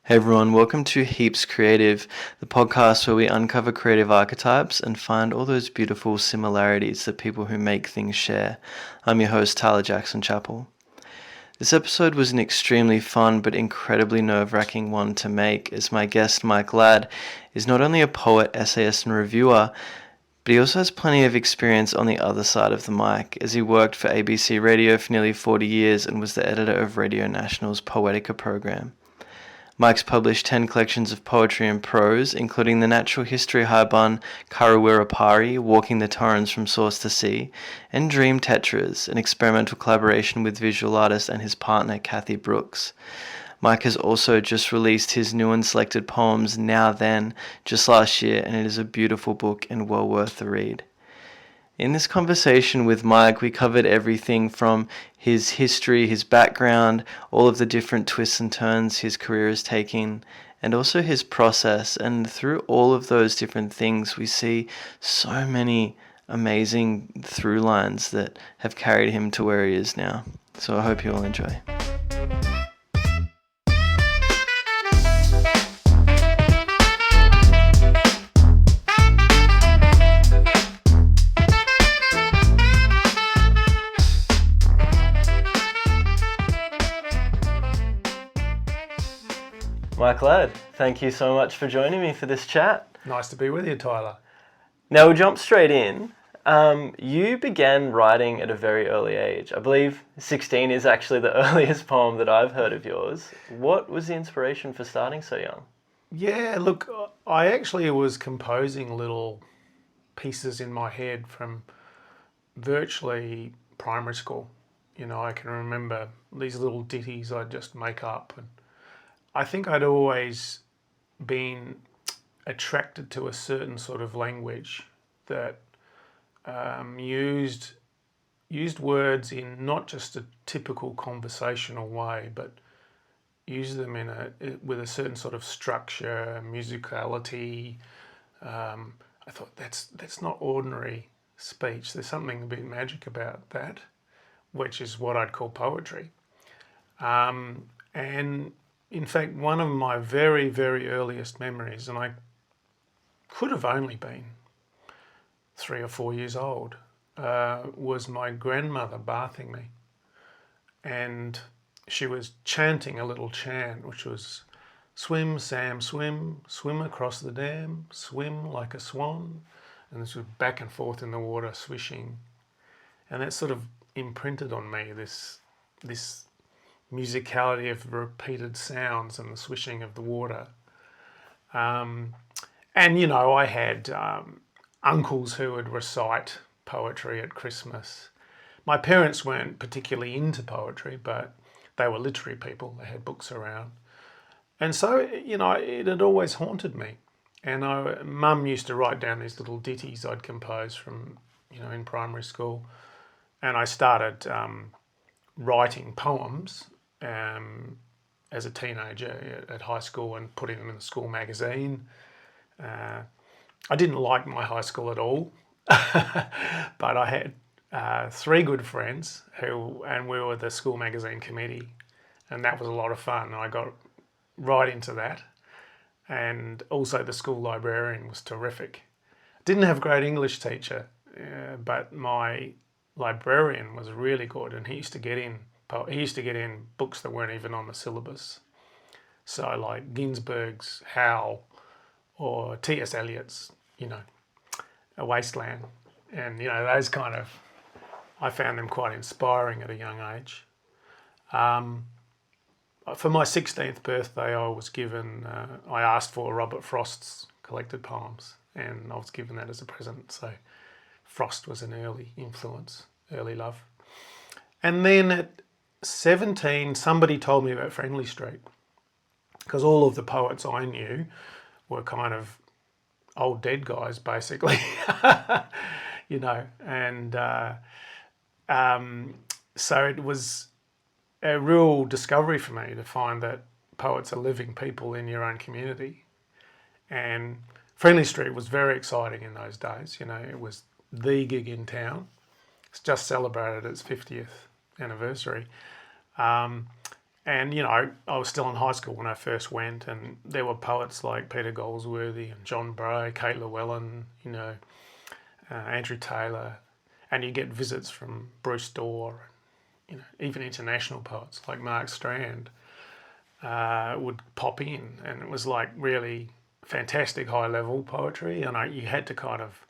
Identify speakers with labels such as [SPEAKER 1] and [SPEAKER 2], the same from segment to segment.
[SPEAKER 1] Hey everyone, welcome to Heaps Creative, the podcast where we uncover creative archetypes and find all those beautiful similarities that people who make things share. I'm your host, Tyler Jackson Chappell. This episode was an extremely fun but incredibly nerve-wracking one to make, as my guest Mike Ladd is not only a poet, essayist and reviewer, but he also has plenty of experience on the other side of the mic, as he worked for ABC Radio for nearly 40 years and was the editor of Radio National's Poetica program. Mike's published 10 collections of poetry and prose, including the natural history haibun Karrawirra Parri, Walking the Torrens from Source to Sea, and Dream Tetras, an experimental collaboration with visual artist and his partner Cathy Brooks. Mike has also just released his new and selected poems, Now Then, just last year, and it is a beautiful book and well worth the read. In this conversation with Mike, we covered everything from his history, his background, all of the different twists and turns his career is taking, and also his process. And through all of those different things, we see so many amazing through lines that have carried him to where he is now. So I hope you all enjoy. Mike Ladd, thank you so much for joining me for this chat.
[SPEAKER 2] Nice to be with you, Tyler.
[SPEAKER 1] Now we'll jump straight in. You began writing at a very early age. I believe 16 is actually the earliest poem that I've heard of yours. What was the inspiration for starting so young?
[SPEAKER 2] Yeah, look, I actually was composing little pieces in my head from virtually primary school. You know, I can remember these little ditties I'd just make up, and I think I'd always been attracted to a certain sort of language that used words in not just a typical conversational way, but used them with a certain sort of structure, musicality. I thought that's not ordinary speech. There's something a bit magic about that, which is what I'd call poetry. And in fact, one of my very, very earliest memories, and I could have only been 3 or 4 years old, was my grandmother bathing me. And she was chanting a little chant, which was, swim, Sam, swim, swim across the dam, swim like a swan. And this was back and forth in the water, swishing. And that sort of imprinted on me, this musicality of repeated sounds and the swishing of the water. And, you know, I had uncles who would recite poetry at Christmas. My parents weren't particularly into poetry, but they were literary people. They had books around. And so, you know, it had always haunted me. And Mum used to write down these little ditties I'd composed from, you know, in primary school. And I started writing poems as a teenager at high school and putting them in the school magazine. I didn't like my high school at all, but I had 3 good friends and we were the school magazine committee, and that was a lot of fun. And I got right into that, and also the school librarian was terrific. Didn't have a great English teacher, but my librarian was really good, and he used to get in books that weren't even on the syllabus. So like Ginsberg's Howl or T.S. Eliot's, you know, A Wasteland. And, you know, those kind of, I found them quite inspiring at a young age. For my 16th birthday, I asked for Robert Frost's collected poems, and I was given that as a present. So Frost was an early influence, early love. And then at 17, somebody told me about Friendly Street, because all of the poets I knew were kind of old dead guys, basically, you know. And so it was a real discovery for me to find that poets are living people in your own community. And Friendly Street was very exciting in those days. You know, it was the gig in town. It's just celebrated its 50th anniversary. And, you know, I was still in high school when I first went, and there were poets like Peter Goldsworthy and John Bray, Kate Llewellyn, you know, Andrew Taylor, and you get visits from Bruce Dorr, you know, even international poets like Mark Strand would pop in, and it was like really fantastic high-level poetry, and you had to kind of,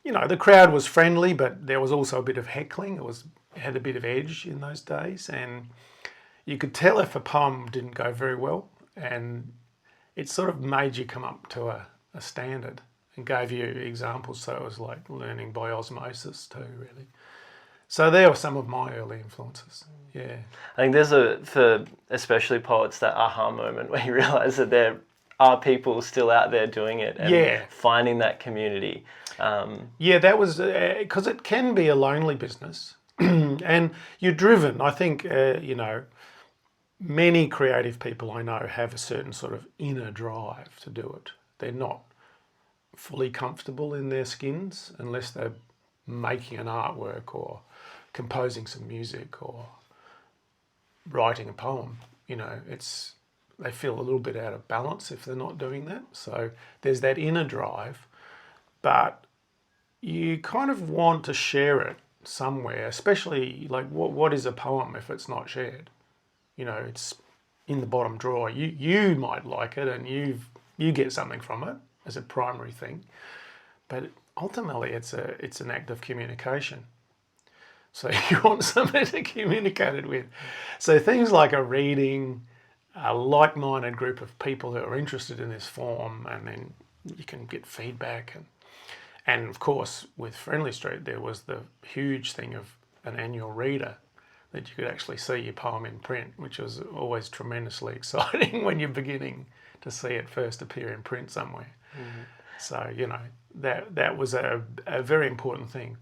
[SPEAKER 2] you know, the crowd was friendly, but there was also a bit of heckling. It had a bit of edge in those days, and you could tell if a poem didn't go very well, and it sort of made you come up to a standard and gave you examples. So it was like learning by osmosis too, really. So there were some of my early influences. Yeah,
[SPEAKER 1] I think there's for especially poets, that aha moment where you realise that there are people still out there doing it and finding that community.
[SPEAKER 2] Yeah, that was because it can be a lonely business, and you're driven. I think you know, many creative people I know have a certain sort of inner drive to do it. They're not fully comfortable in their skins unless they're making an artwork or composing some music or writing a poem. You know, they feel a little bit out of balance if they're not doing that. So there's that inner drive, but you kind of want to share it somewhere, especially like what is a poem if it's not shared? You know, it's in the bottom drawer. You might like it and you get something from it as a primary thing, but ultimately it's an act of communication. So you want somebody to communicate it with. So things like a reading, a like-minded group of people who are interested in this form, and then you can get feedback. And of course, with Friendly Street, there was the huge thing of an annual reader that you could actually see your poem in print, which was always tremendously exciting when you're beginning to see it first appear in print somewhere. Mm-hmm. So, you know, that was a very important thing.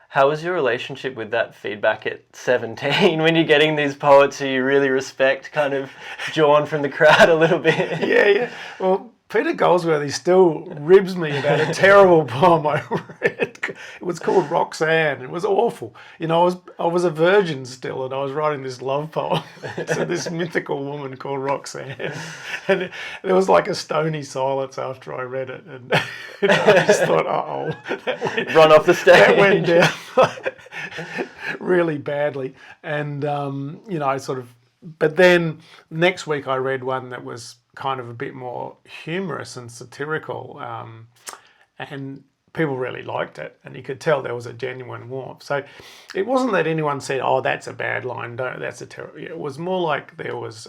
[SPEAKER 1] How was your relationship with that feedback at 17 when you're getting these poets who you really respect kind of drawn from the crowd a little bit?
[SPEAKER 2] Yeah. Well, Peter Goldsworthy still ribs me about a terrible poem I read. It was called Roxanne. It was awful. You know, I was a virgin still, and I was writing this love poem to this mythical woman called Roxanne. And there was like a stony silence after I read it, and you know, I just thought,
[SPEAKER 1] run off the stage.
[SPEAKER 2] That went down really badly, and you know, sort of. But then next week I read one that was kind of a bit more humorous and satirical, and people really liked it, and you could tell there was a genuine warmth. So it wasn't that anyone said, "Oh, that's a bad line. That's a terrible." It was more like there was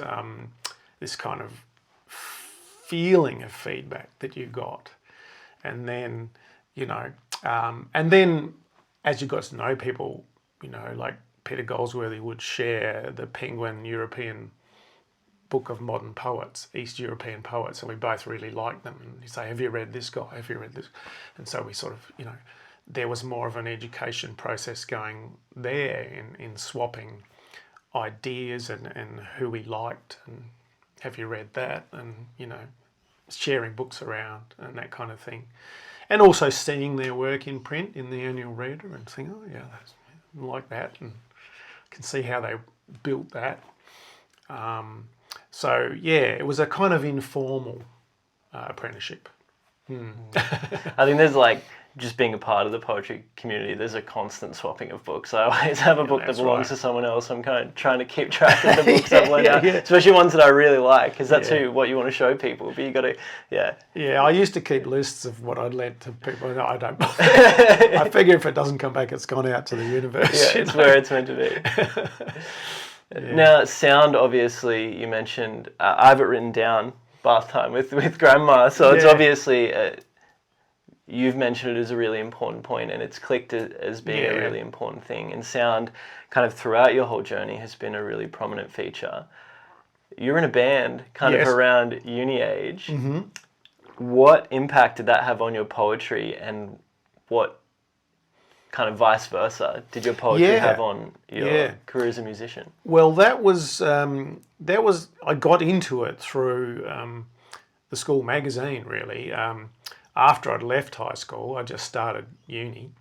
[SPEAKER 2] this kind of feeling of feedback that you got, and then you know, and then as you got to know people, you know, like Peter Goldsworthy would share the Penguin European Book of Modern Poets, East European poets, and we both really liked them. And he'd say, "Have you read this guy? Have you read this?" And so we sort of, you know, there was more of an education process going there in swapping ideas and who we liked, and have you read that, and, you know, sharing books around and that kind of thing. And also seeing their work in print in the annual reader and saying, "Oh yeah, I like that," and can see how they built that. So yeah, it was a kind of informal apprenticeship.
[SPEAKER 1] I think there's like, just being a part of the poetry community, there's a constant swapping of books. I always have a book that belongs to someone else. I'm kind of trying to keep track of the books I've lent out, especially ones that I really like, because that's what you want to show people. But you got to,
[SPEAKER 2] Yeah, I used to keep lists of what I'd lent to people. No, I don't bother. I figure if it doesn't come back, it's gone out to the universe.
[SPEAKER 1] Yeah, it's where it's meant to be. Now, sound, obviously, you mentioned, I have it written down, bath time with grandma, so it's obviously, you've mentioned it as a really important point, and it's clicked as being a really important thing, and sound kind of throughout your whole journey has been a really prominent feature. You're in a band kind of around uni age. Mm-hmm. What impact did that have on your poetry, and what kind of vice versa did your poetry have on your career as a musician?
[SPEAKER 2] Well, that was I got into it through the school magazine, really. After I'd left high school, I just started uni.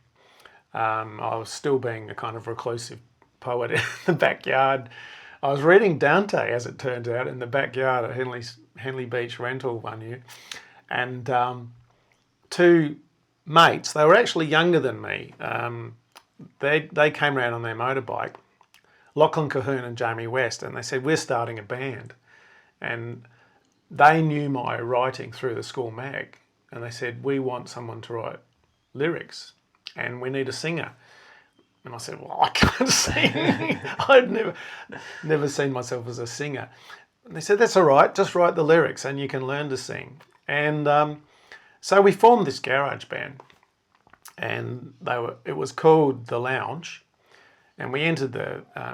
[SPEAKER 2] I was still being a kind of reclusive poet in the backyard. I was reading Dante, as it turns out, in the backyard at Henley Beach Rental one year, and two mates, they were actually younger than me. They came around on their motorbike, Lachlan Cahoon and Jamie West, and they said, we're starting a band. And they knew my writing through the school mag, and they said, we want someone to write lyrics, and we need a singer. And I said, well, I can't sing. I'd never seen myself as a singer. And they said, that's all right, just write the lyrics and you can learn to sing. And so we formed this garage band, and it was called The Lounge. And we entered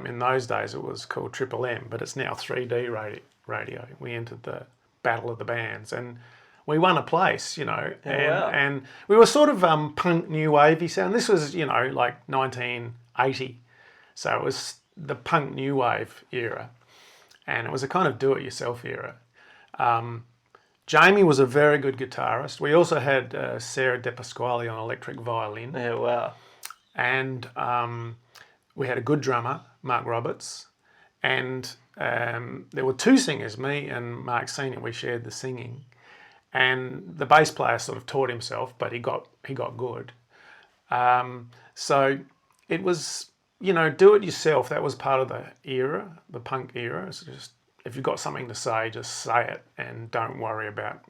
[SPEAKER 2] in those days it was called Triple M, but it's now 3D radio. We entered the Battle of the Bands, and we won a place, and we were sort of punk new wavy sound. This was, like 1980. So it was the punk new wave era, and it was a kind of do-it-yourself era. Jamie was a very good guitarist. We also had Sarah De Pasquale on electric violin.
[SPEAKER 1] Yeah, wow.
[SPEAKER 2] And we had a good drummer, Mark Roberts, and there were two singers, me and Mark Senior. We shared the singing, and the bass player sort of taught himself, but he got good. So it was, do it yourself. That was part of the era, the punk era. It's just, if you've got something to say, just say it, and don't worry about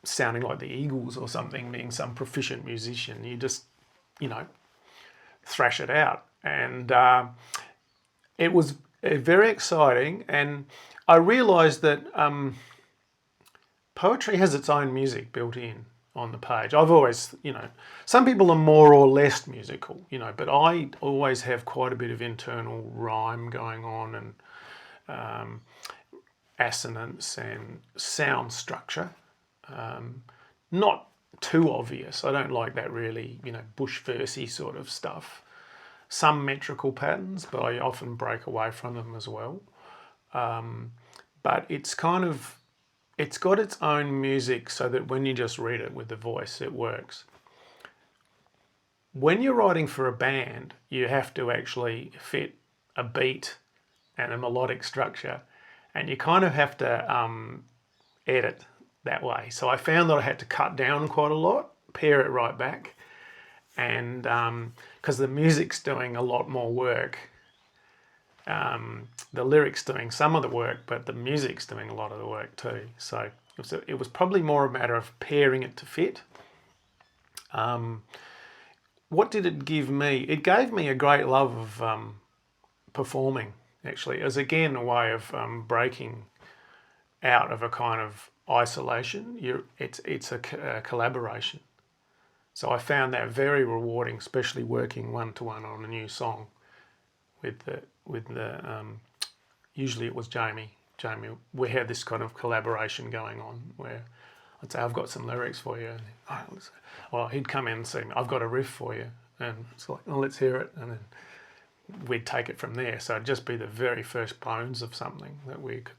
[SPEAKER 2] sounding like the Eagles or something, being some proficient musician. You just thrash it out. And it was very exciting, and I realised that poetry has its own music built in on the page. I've always, some people are more or less musical, but I always have quite a bit of internal rhyme going on, and assonance and sound structure. Not too obvious. I don't like that really, bush versey sort of stuff. Some metrical patterns, but I often break away from them as well. But it's got its own music, so that when you just read it with the voice, it works. When you're writing for a band, you have to actually fit a beat and a melodic structure, and you kind of have to edit that way. So I found that I had to cut down quite a lot, pare it right back, and because the music's doing a lot more work. The lyrics doing some of the work, but the music's doing a lot of the work too. So it was probably more a matter of pairing it to fit. What did it give me? It gave me a great love of performing, actually, as again a way of breaking out of a kind of isolation. It's a collaboration. So I found that very rewarding, especially working one-to-one on a new song with the usually it was Jamie. We had this kind of collaboration going on where I'd say, I've got some lyrics for you. And he'd come in and say, I've got a riff for you. And it's like, let's hear it. And then we'd take it from there. So it'd just be the very first bones of something that we could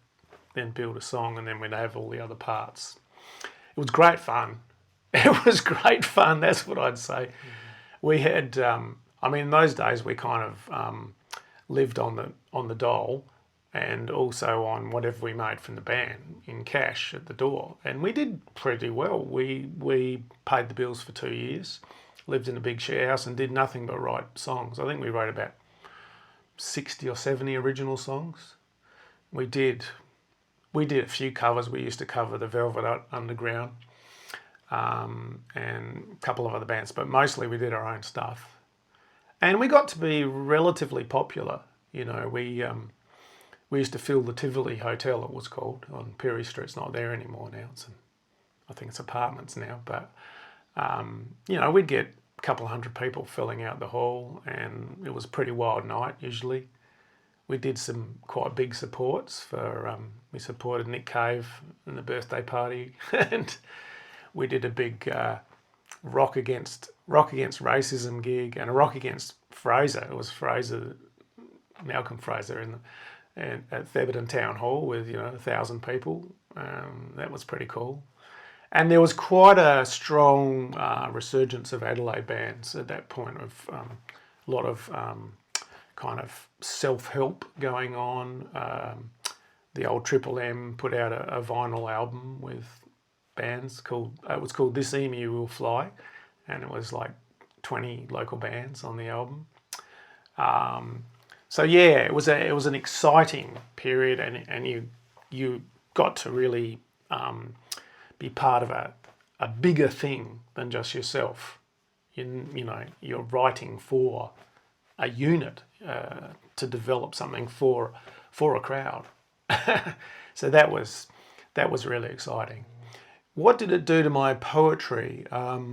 [SPEAKER 2] then build a song, and then we'd have all the other parts. It was great fun. It was great fun, that's what I'd say. We had, in those days we kind of lived on the dole, and also on whatever we made from the band in cash at the door. And we did pretty well. We paid the bills for 2 years, lived in a big share house, and did nothing but write songs. I think we wrote about 60 or 70 original songs. We did a few covers. We used to cover the Velvet Underground and a couple of other bands, but mostly we did our own stuff. And we got to be relatively popular. We used to fill the Tivoli Hotel, it was called, on Perry Street. It's not there anymore now. I think it's apartments now. But, we'd get a couple of hundred people filling out the hall, and it was a pretty wild night usually. We did some quite big supports we supported Nick Cave in the birthday party, and we did a big rock against racism gig and a rock against Fraser. It was Malcolm Fraser at Thebarton Town Hall with 1,000 people. That was pretty cool. And there was quite a strong resurgence of Adelaide bands at that point, of a lot of kind of self-help going on. The old Triple M put out a vinyl album with bands called, it was called This Emu Will Fly, and it was like 20 local bands on the album. So yeah, it was an exciting period, and you got to really be part of a bigger thing than just yourself. You're writing for a unit to develop something for a crowd. So that was really exciting. What did it do to my poetry? I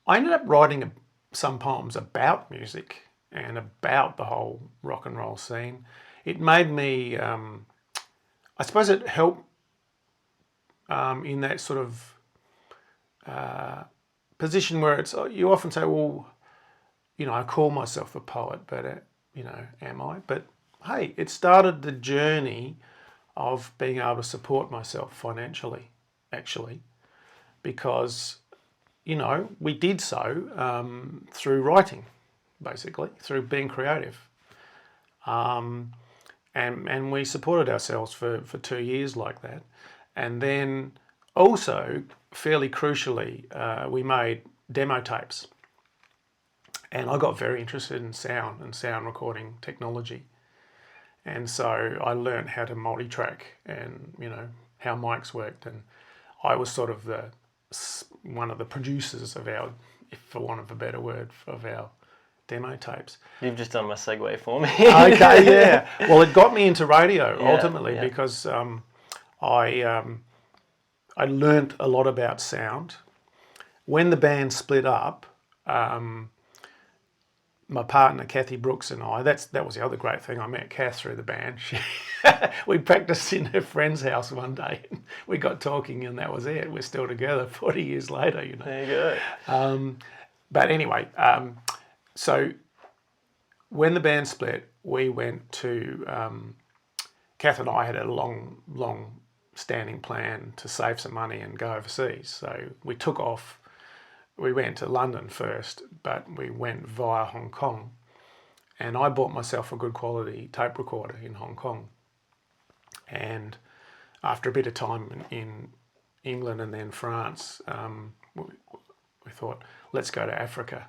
[SPEAKER 2] ended up writing some poems about music and about the whole rock and roll scene. It made me, I suppose it helped in that sort of position where you often say, well, I call myself a poet, but, am I? But hey, it started the journey of being able to support myself financially, actually, because, we did so through writing, basically, through being creative. And we supported ourselves for 2 years like that. And then also, fairly crucially, we made demo tapes. And I got very interested in sound and sound recording technology. And so I learned how to multi-track and, how mics worked. And I was sort of one of the producers of our, for want of a better word, of our demo tapes.
[SPEAKER 1] You've just done my segue for me.
[SPEAKER 2] Okay, yeah. Well, it got me into radio ultimately because I learnt a lot about sound. When the band split up, my partner Cathy Brooks and I, that was the other great thing. I met Kath through the band. We practiced in her friend's house one day. And we got talking, and that was it. We're still together 40 years later.
[SPEAKER 1] There you
[SPEAKER 2] go. But anyway, so when the band split, we went to. Kath and I had a long standing plan to save some money and go overseas. So we took off. We went to London first, but we went via Hong Kong. And I bought myself a good quality tape recorder in Hong Kong. And after a bit of time in England and then France, we thought, let's go to Africa.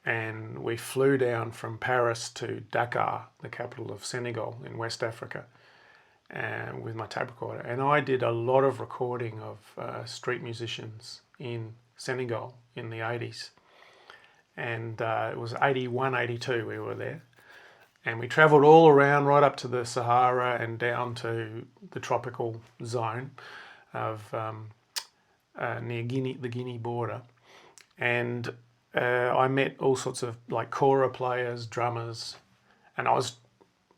[SPEAKER 2] And we flew down from Paris to Dakar, the capital of Senegal in West Africa, with my tape recorder. And I did a lot of recording of street musicians in Senegal in the 80s. And it was 81, 82 we were there. And we travelled all around right up to the Sahara and down to the tropical zone of near the Guinea border. And I met all sorts of like kora players, drummers, and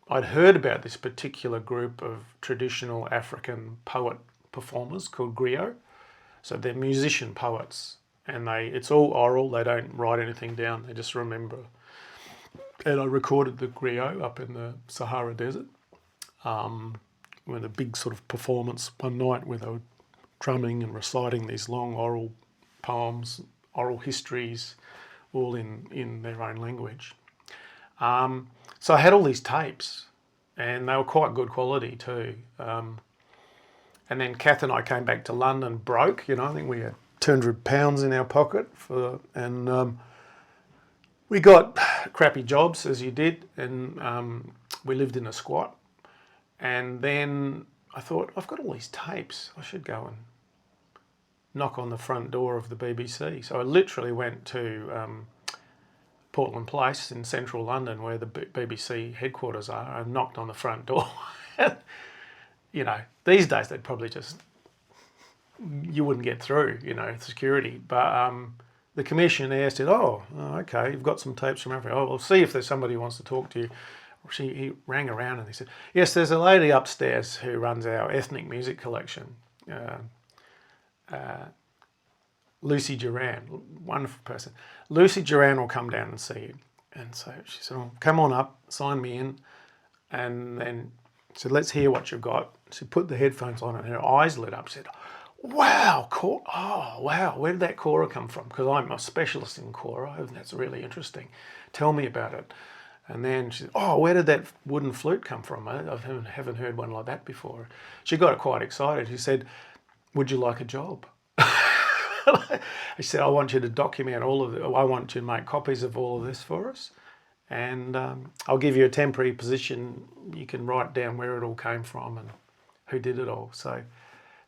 [SPEAKER 2] I'd heard about this particular group of traditional African poet performers called griot. So they're musician poets, and it's all oral. They don't write anything down. They just remember. And I recorded the griot up in the Sahara Desert with a big sort of performance one night where they were drumming and reciting these long oral poems, oral histories, all in their own language. So I had all these tapes, and they were quite good quality too. And then Kath and I came back to London broke. I think we had £200 in our pocket and we got crappy jobs, as you did, and we lived in a squat. And then I thought, I've got all these tapes. I should go and knock on the front door of the BBC. So I literally went to Portland Place in central London, where the BBC headquarters are, and knocked on the front door. These days they'd probably you wouldn't get through, security. But the commissioner said, oh, okay, you've got some tapes from Africa. Oh, we'll see if there's somebody who wants to talk to you. He rang around and he said, yes, there's a lady upstairs who runs our ethnic music collection, Lucy Duran, wonderful person. Lucy Duran will come down and see you. And so she said, oh, come on up, sign me in. And then she said, let's hear what you've got. She put the headphones on and her eyes lit up. She said, wow, oh, wow, where did that kora come from? Because I'm a specialist in kora, and that's really interesting. Tell me about it. And then she said, oh, where did that wooden flute come from? I haven't heard one like that before. She got quite excited. She said, would you like a job? She said, I want you to document all of it. I want you to make copies of all of this for us. And I'll give you a temporary position. You can write down where it all came from and who did it all. So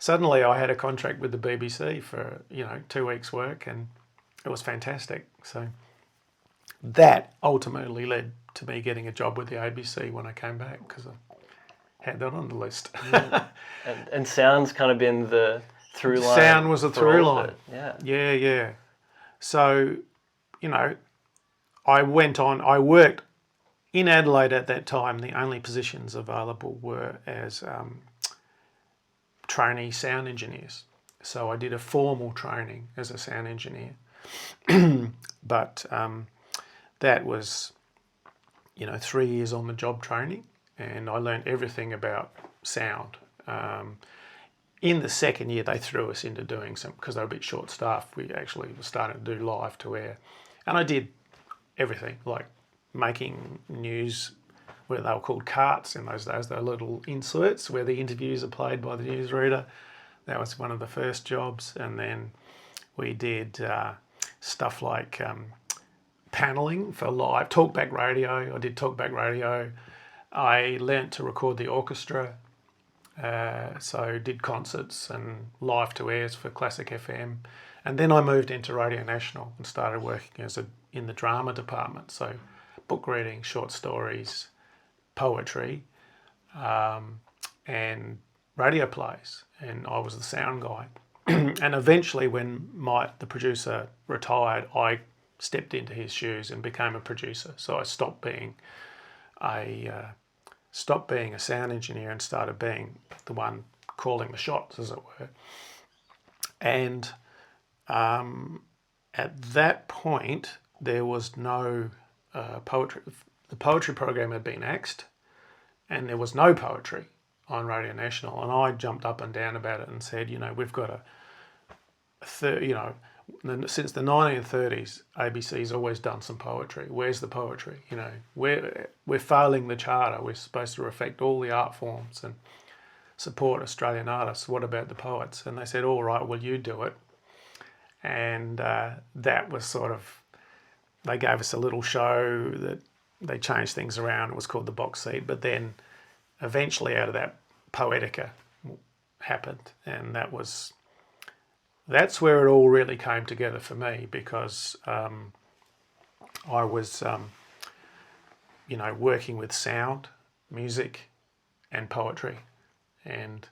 [SPEAKER 2] suddenly I had a contract with the BBC for, 2 weeks' work, and it was fantastic. So that ultimately led to me getting a job with the ABC when I came back, because I had that on the list.
[SPEAKER 1] And sound's kind of been the through line.
[SPEAKER 2] Sound was a through line.
[SPEAKER 1] Yeah.
[SPEAKER 2] So, I worked in Adelaide at that time. The only positions available were as trainee sound engineers. So I did a formal training as a sound engineer. But that was, 3 years on the job training, and I learned everything about sound. In the second year, they threw us into doing some, because they were a bit short-staffed, we actually were starting to do live to air. And I did everything, like making news, where they were called carts in those days. They were little inserts where the interviews are played by the newsreader. That was one of the first jobs. And then we did stuff like paneling for live talkback radio. I did talkback radio. I learnt to record the orchestra. So did concerts and live to airs for Classic FM. And then I moved into Radio National and started working in the drama department. So book reading, short stories, poetry, and radio plays. And I was the sound guy. And eventually, when the producer retired, I stepped into his shoes and became a producer. So I stopped being a sound engineer and started being the one calling the shots, as it were. And at that point, there was no poetry. The poetry program had been axed, and there was no poetry on Radio National. And I jumped up and down about it and said, we've got since the 1930s, ABC's always done some poetry. Where's the poetry? We're failing the charter. We're supposed to reflect all the art forms and support Australian artists. What about the poets? And they said, all right, well, you do it. And that was they gave us a little show that they changed things around. It was called The Box Seat. But then eventually out of that, Poetica happened. And that's where it all really came together for me, because I was, working with sound, music, and poetry. And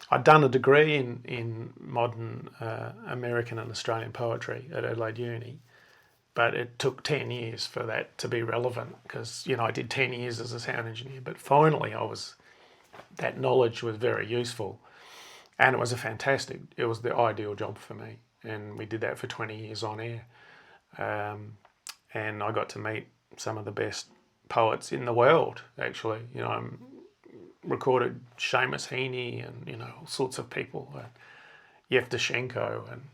[SPEAKER 2] I'd done a degree in modern American and Australian poetry at Adelaide Uni, but it took 10 years for that to be relevant, because, I did 10 years as a sound engineer. But finally, that knowledge was very useful. And it was it was the ideal job for me. And we did that for 20 years on air. And I got to meet some of the best poets in the world, actually. I recorded Seamus Heaney and, all sorts of people. Yevtushenko and,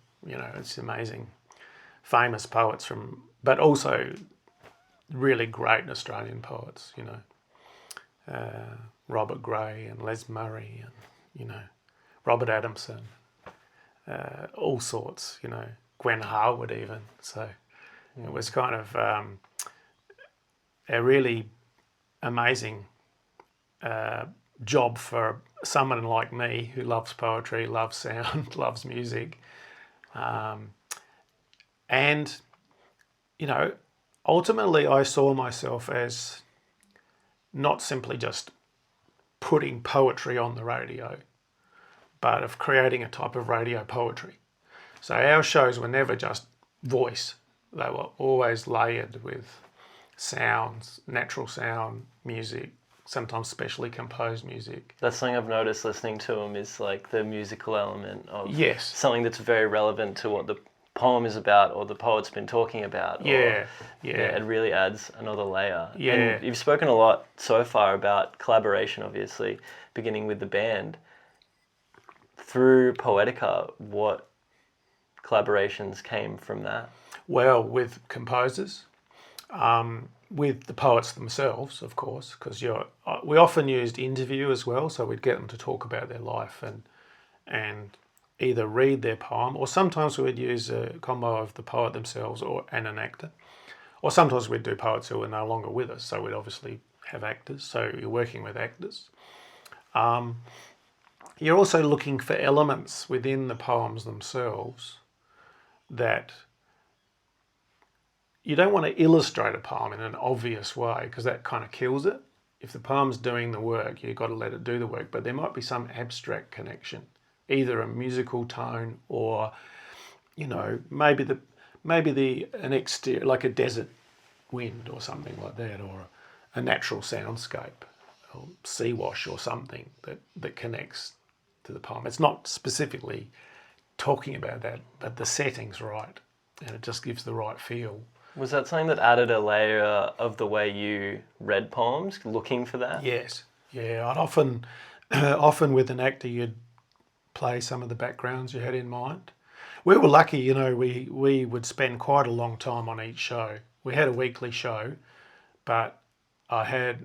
[SPEAKER 2] it's amazing. Famous poets but also really great Australian poets, Robert Gray and Les Murray and, Robert Adamson, all sorts, Gwen Harwood even. So it was kind of a really amazing job for someone like me who loves poetry, loves sound, loves music. And, ultimately I saw myself as not simply just putting poetry on the radio, but of creating a type of radio poetry. So our shows were never just voice. They were always layered with sounds, natural sound, music, sometimes specially composed music.
[SPEAKER 1] That's something I've noticed listening to them, is like the musical element of something that's very relevant to what the poem is about or the poet's been talking about.
[SPEAKER 2] Yeah.
[SPEAKER 1] It really adds another layer.
[SPEAKER 2] Yeah.
[SPEAKER 1] And you've spoken a lot so far about collaboration, obviously, beginning with the band. through Poetica, what collaborations came from that?
[SPEAKER 2] Well, with composers, with the poets themselves, of course, because we often used interview as well, so we'd get them to talk about their life and either read their poem, or sometimes we'd use a combo of the poet themselves and an actor, or sometimes we'd do poets who are no longer with us, so we'd obviously have actors, so you're working with actors. You're also looking for elements within the poems themselves that you don't want to illustrate a poem in an obvious way, because that kind of kills it. If the poem's doing the work, you've got to let it do the work, but there might be some abstract connection, either a musical tone or, maybe an exterior, like a desert wind or something like that, or a natural soundscape, or sea wash or something that connects to the poem. It's not specifically talking about that, but the setting's right, and it just gives the right feel.
[SPEAKER 1] Was that something that added a layer of the way you read poems, looking for that?
[SPEAKER 2] Yes. Yeah, I'd often with an actor, you'd play some of the backgrounds you had in mind. We were lucky, we would spend quite a long time on each show. We had a weekly show, but I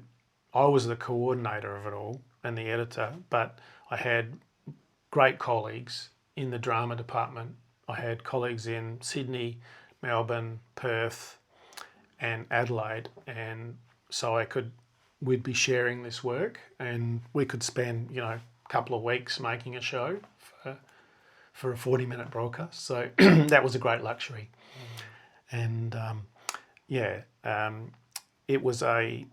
[SPEAKER 2] was the coordinator of it all and the editor, but I had great colleagues in the drama department. I had colleagues in Sydney, Melbourne, Perth and Adelaide, and so we'd be sharing this work, and we could spend, a couple of weeks making a show for a 40-minute broadcast. So that was a great luxury. And it was a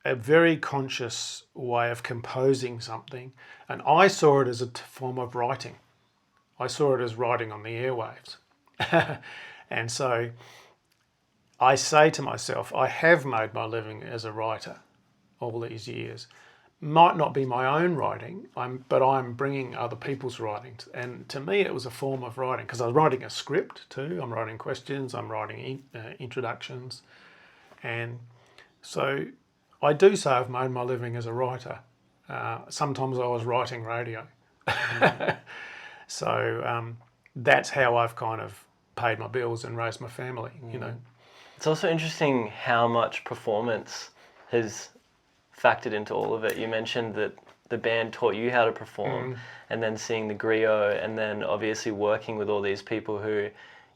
[SPEAKER 2] very conscious way of composing something, and I saw it as a form of writing. I saw it as writing on the airwaves. And so I say to myself, I have made my living as a writer all these years. Might not be my own writing, but I'm bringing other people's writing. And to me, it was a form of writing, because I was writing a script too. I'm writing questions, I'm writing introductions. And so I do say I've made my living as a writer. Sometimes I was writing radio. So that's how I've kind of paid my bills and raised my family,
[SPEAKER 1] It's also interesting how much performance has factored into all of it. You mentioned that the band taught you how to perform, and then seeing the griot, and then obviously working with all these people who,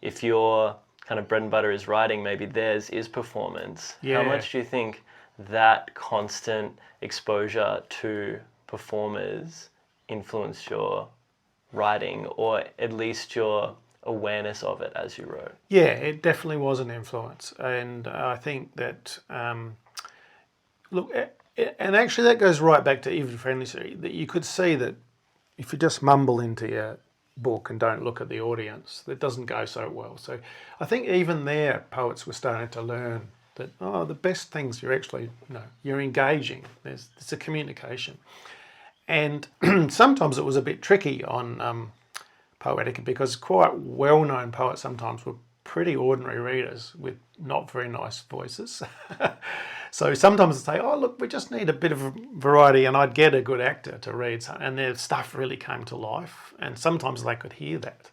[SPEAKER 1] if your kind of bread and butter is writing, maybe theirs is performance.
[SPEAKER 2] Yeah.
[SPEAKER 1] How much do you think that constant exposure to performers influenced your writing, or at least your awareness of it as you wrote?
[SPEAKER 2] Yeah, it definitely was an influence, and I think that and actually that goes right back to even friendly, that you could see that if you just mumble into your book and don't look at the audience, that doesn't go so well. So I think even there, poets were starting to learn that the best things you're actually you're engaging. There's a communication, and sometimes it was a bit tricky on Poetica, because quite well-known poets sometimes were pretty ordinary readers with not very nice voices. So sometimes I'd say, look, we just need a bit of variety, and I'd get a good actor to read something, and their stuff really came to life, and sometimes they could hear that.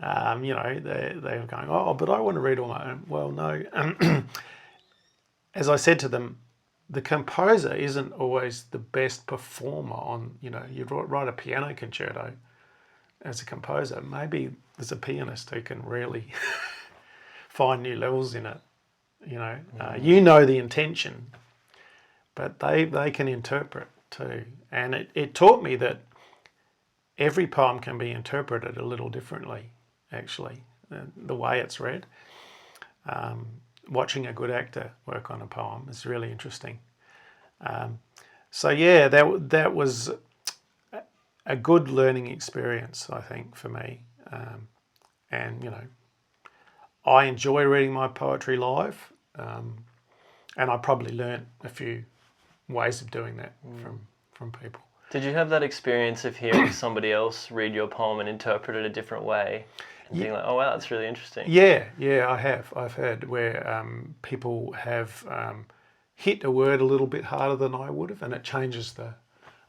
[SPEAKER 2] They were going, but I want to read all my own. Well, no. As I said to them, the composer isn't always the best performer on, you write a piano concerto as a composer. Maybe there's a pianist who can really find new levels in it. The intention, but they can interpret too. And it taught me that every poem can be interpreted a little differently, actually, the way it's read. Watching a good actor work on a poem is really interesting. That was a good learning experience, I think, for me. I enjoy reading my poetry live, and I probably learnt a few ways of doing that from people.
[SPEAKER 1] Did you have that experience of hearing somebody else read your poem and interpret it a different way, and being like, oh wow, that's really interesting?
[SPEAKER 2] Yeah, I have. I've had where people have hit a word a little bit harder than I would have, and it changes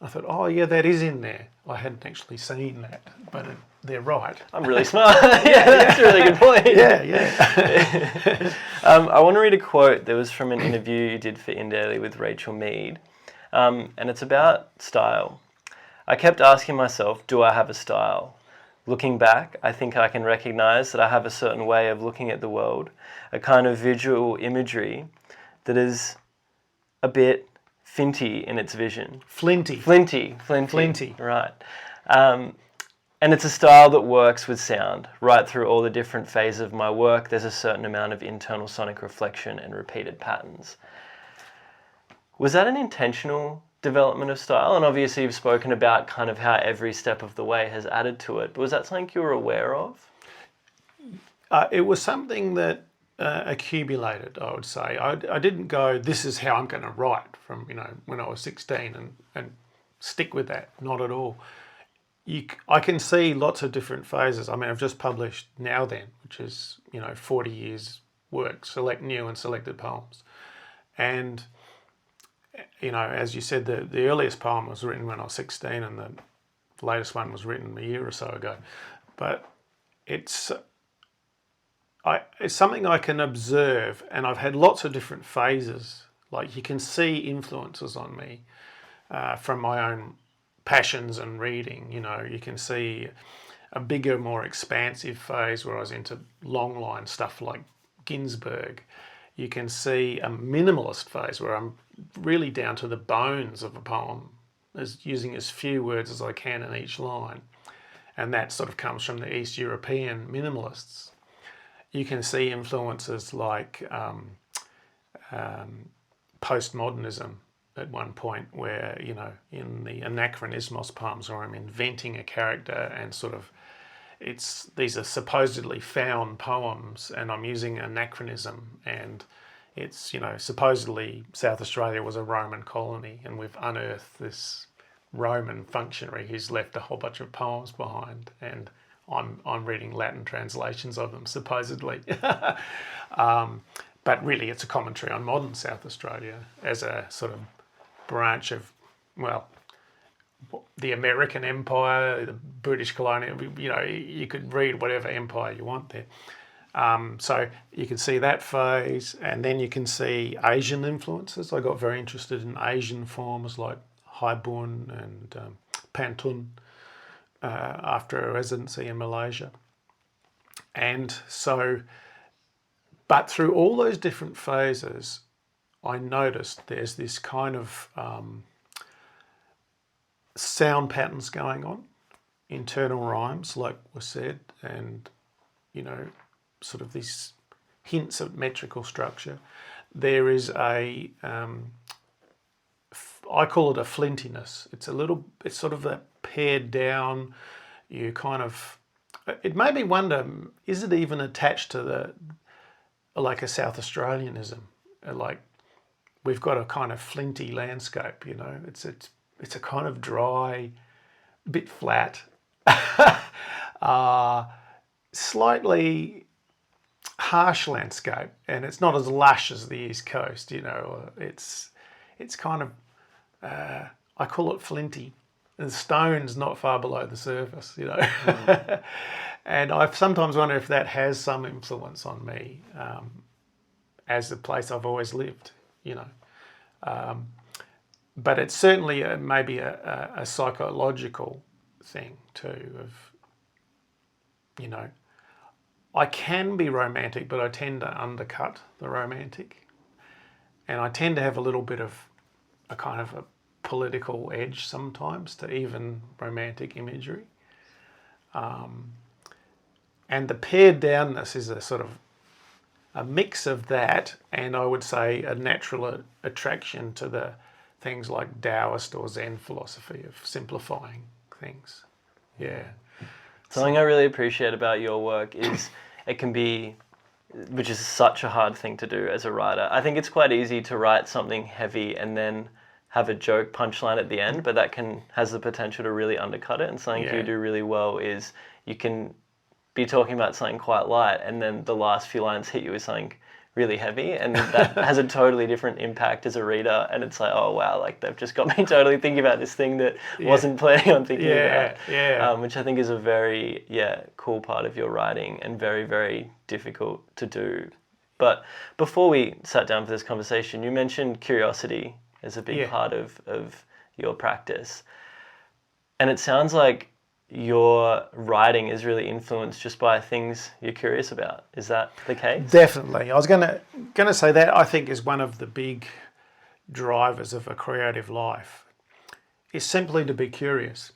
[SPEAKER 2] I thought, oh yeah, that is in there. I hadn't actually seen that, but they're right.
[SPEAKER 1] I'm really smart. Yeah, that's a really good point.
[SPEAKER 2] Yeah.
[SPEAKER 1] I want to read a quote that was from an interview you did for Daily with Rachel Mead, and it's about style. I kept asking myself, do I have a style? Looking back, I think I can recognise that I have a certain way of looking at the world, a kind of visual imagery that is a bit finty in its vision.
[SPEAKER 2] Flinty.
[SPEAKER 1] Right. And it's a style that works with sound. Right through all the different phases of my work, there's a certain amount of internal sonic reflection and repeated patterns. Was that an intentional development of style? And obviously you've spoken about kind of how every step of the way has added to it, but was that something you were aware of?
[SPEAKER 2] It was something that accumulated, I would say. I didn't go, this is how I'm going to write from, when I was 16 and stick with that. Not at all. I can see lots of different phases. I mean, I've just published Now Then, which is, 40 years work, select new and selected poems. And, as you said, the earliest poem was written when I was 16 and the latest one was written a year or so ago. But it's something I can observe, and I've had lots of different phases. Like you can see influences on me from my own passions and reading. You can see a bigger, more expansive phase where I was into long line stuff like Ginsberg. You can see a minimalist phase where I'm really down to the bones of a poem, as using as few words as I can in each line. And that sort of comes from the East European minimalists. You can see influences like postmodernism at one point where, in the Anachronismos poems where I'm inventing a character and sort of these are supposedly found poems and I'm using anachronism, and it's, supposedly South Australia was a Roman colony and we've unearthed this Roman functionary who's left a whole bunch of poems behind, and I'm reading Latin translations of them, supposedly. But really it's a commentary on modern South Australia as a sort of branch of, the American Empire, the British colonial, you could read whatever empire you want there. So you can see that phase, and then you can see Asian influences. I got very interested in Asian forms like haibun and pantun after a residency in Malaysia. And so, but through all those different phases, I noticed there's this kind of sound patterns going on, internal rhymes, like was said, and, sort of these hints of metrical structure. There is I call it a flintiness. It's sort of that pared down, you kind of, it made me wonder, is it even attached to like a South Australianism? Like, we've got a kind of flinty landscape, it's a kind of dry, bit flat, slightly harsh landscape, and it's not as lush as the East Coast. It's kind of I call it flinty. The stone's not far below the surface, And I sometimes wonder if that has some influence on me as the place I've always lived, But it's certainly maybe a psychological thing too of, I can be romantic, but I tend to undercut the romantic. And I tend to have a little bit of a kind of a political edge sometimes to even romantic imagery. And the pared downness is a sort of a mix of that, and I would say a natural attraction to the things like Taoist or Zen philosophy of simplifying things. Yeah.
[SPEAKER 1] Something I really appreciate about your work is it can be, which is such a hard thing to do as a writer. I think it's quite easy to write something heavy and then have a joke punchline at the end, but that has the potential to really undercut it. And something you do really well is you can be talking about something quite light and then the last few lines hit you with something really heavy, and that has a totally different impact as a reader, and it's like, oh wow, like they've just got me totally thinking about this thing that wasn't planning on thinking about, which I think is a very cool part of your writing and very, very difficult to do. But before we sat down for this conversation, you mentioned curiosity as a big part of your practice, and it sounds like your writing is really influenced just by things you're curious about. Is that the case?
[SPEAKER 2] Definitely. I was gonna say that I think is one of the big drivers of a creative life, is simply to be curious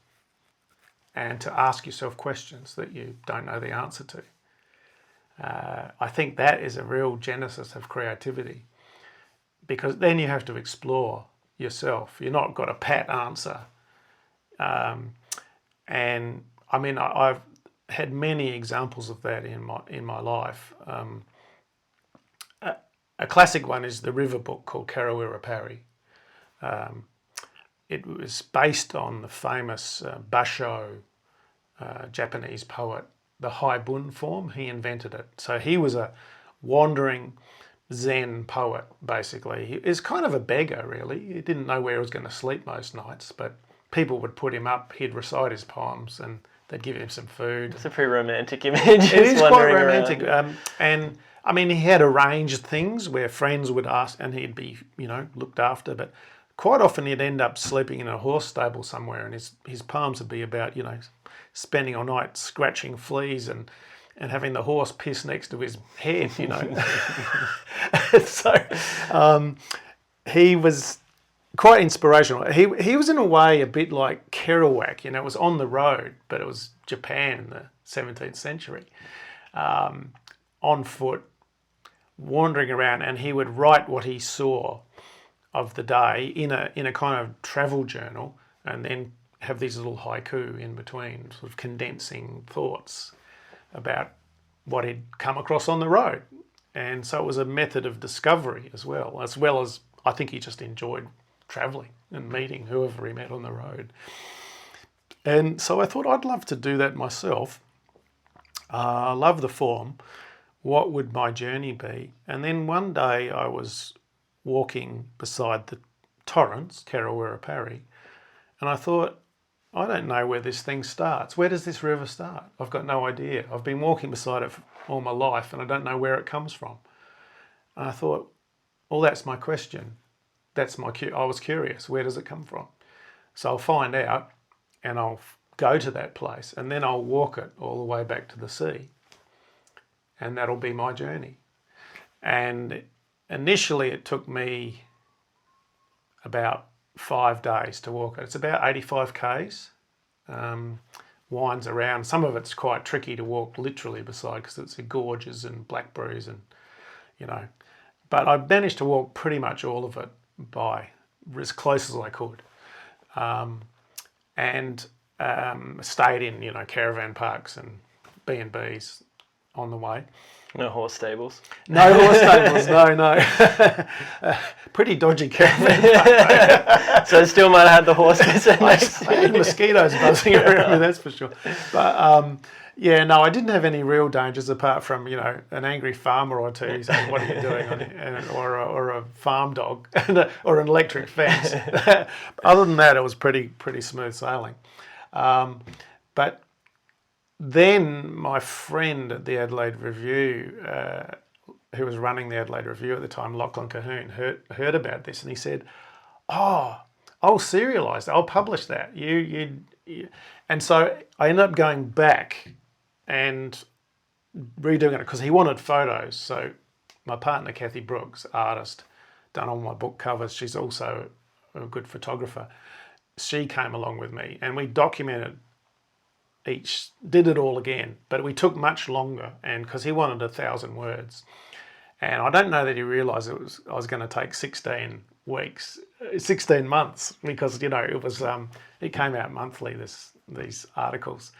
[SPEAKER 2] and to ask yourself questions that you don't know the answer to. I think that is a real genesis of creativity, because then you have to explore yourself. You're not got a pat answer. And I mean, I've had many examples of that in my life. A classic one is the river book called Karrawirra Parri. It was based on the famous Basho Japanese poet, the haibun form. He invented it. So he was a wandering Zen poet, basically. He is kind of a beggar, really. He didn't know where he was going to sleep most nights, but people would put him up, he'd recite his poems, and they'd give him some food.
[SPEAKER 1] It's a pretty romantic image.
[SPEAKER 2] It is quite romantic. And I mean, he had arranged things where friends would ask, and he'd be, looked after, but quite often he'd end up sleeping in a horse stable somewhere, and his poems would be about, spending all night scratching fleas and having the horse piss next to his head, So he was quite inspirational. He was in a way a bit like Kerouac, it was on the road, but it was Japan in the 17th century, on foot, wandering around, and he would write what he saw of the day in a kind of travel journal, and then have these little haiku in between, sort of condensing thoughts about what he'd come across on the road. And so it was a method of discovery as well as I think he just enjoyed travelling and meeting whoever he met on the road. And so I thought I'd love to do that myself. I love the form. What would my journey be? And then one day I was walking beside the Torrens, Karrawirra Parri, and I thought, I don't know where this thing starts. Where does this river start? I've got no idea. I've been walking beside it for all my life and I don't know where it comes from. And I thought, well, that's my question. I was curious. Where does it come from? So I'll find out and I'll go to that place, and then I'll walk it all the way back to the sea. And that'll be my journey. And initially it took me about 5 days to walk it. It's about 85 k's, winds around. Some of it's quite tricky to walk literally beside because it's gorges and blackberries and, But I managed to walk pretty much all of it by as close as I could. And stayed in, caravan parks and B&Bs on the way.
[SPEAKER 1] No horse stables?
[SPEAKER 2] No horse stables, no. Pretty dodgy caravan park.
[SPEAKER 1] So it still might have had the horse next
[SPEAKER 2] I had mosquitoes buzzing around me, that's for sure. But I didn't have any real dangers apart from, an angry farmer or two saying, what are you doing? Or a farm dog or an electric fence. Other than that, it was pretty smooth sailing. But then my friend at the Adelaide Review, who was running the Adelaide Review at the time, Lachlan Cahoon, heard about this, and he said, "Oh, I'll serialise that. I'll publish that." You. And so I ended up going back and redoing it because he wanted photos. So my partner, Cathy Brooks, artist, done all my book covers. She's also a good photographer. She came along with me, and we documented did it all again, but we took much longer, and because he wanted 1,000 words, and I don't know that he realised I was going to take 16 months, because it was it came out monthly, these articles,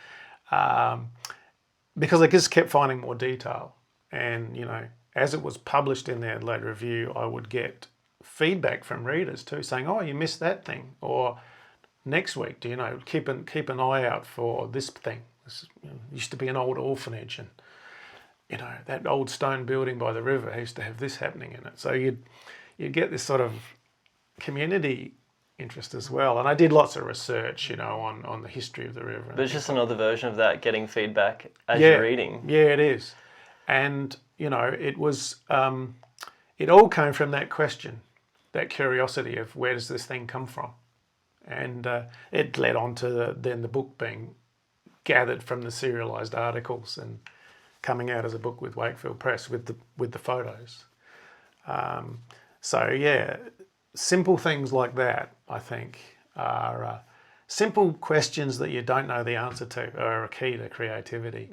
[SPEAKER 2] because I just kept finding more detail, and as it was published in the Adelaide Review, I would get feedback from readers too, saying, "Oh, you missed that thing," or "Next week, keep an eye out for this thing. This used to be an old orphanage." that old stone building by the river used to have this happening in it. So you'd get this sort of community interest as well. And I did lots of research, on the history of the river.
[SPEAKER 1] But it's just another version of that, getting feedback as you're reading.
[SPEAKER 2] Yeah, it is. And, it was, it all came from that question, that curiosity of where does this thing come from? And it led on to then the book being gathered from the serialised articles and coming out as a book with Wakefield Press with the photos. Simple things like that, I think, are simple questions that you don't know the answer to are a key to creativity.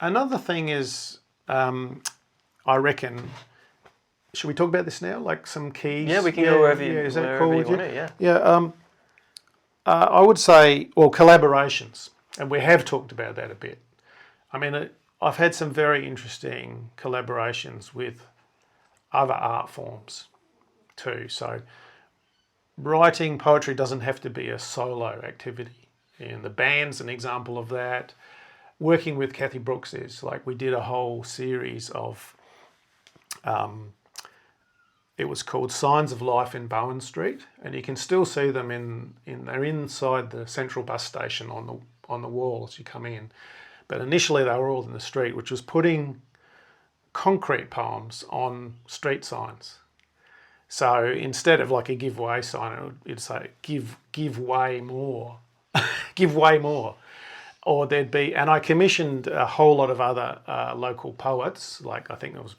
[SPEAKER 2] Another thing is, I reckon, should we talk about this now? Like some keys?
[SPEAKER 1] Yeah, we can go wherever you,
[SPEAKER 2] is that
[SPEAKER 1] wherever
[SPEAKER 2] cool
[SPEAKER 1] you
[SPEAKER 2] with
[SPEAKER 1] want
[SPEAKER 2] you?
[SPEAKER 1] to, yeah.
[SPEAKER 2] Yeah, I would say, collaborations, and we have talked about that a bit. I mean, I've had some very interesting collaborations with other art forms too. So writing poetry doesn't have to be a solo activity. And the band's an example of that. Working with Cathy Brooks is like we did a whole series of, it was called Signs of Life in Bowen Street, and you can still see them they're inside the central bus station on the wall as you come in. But initially they were all in the street, which was putting concrete poems on street signs. So instead of like a give way sign, it'd say give way more, give way more. Or there'd be, and I commissioned a whole lot of other local poets, like I think there was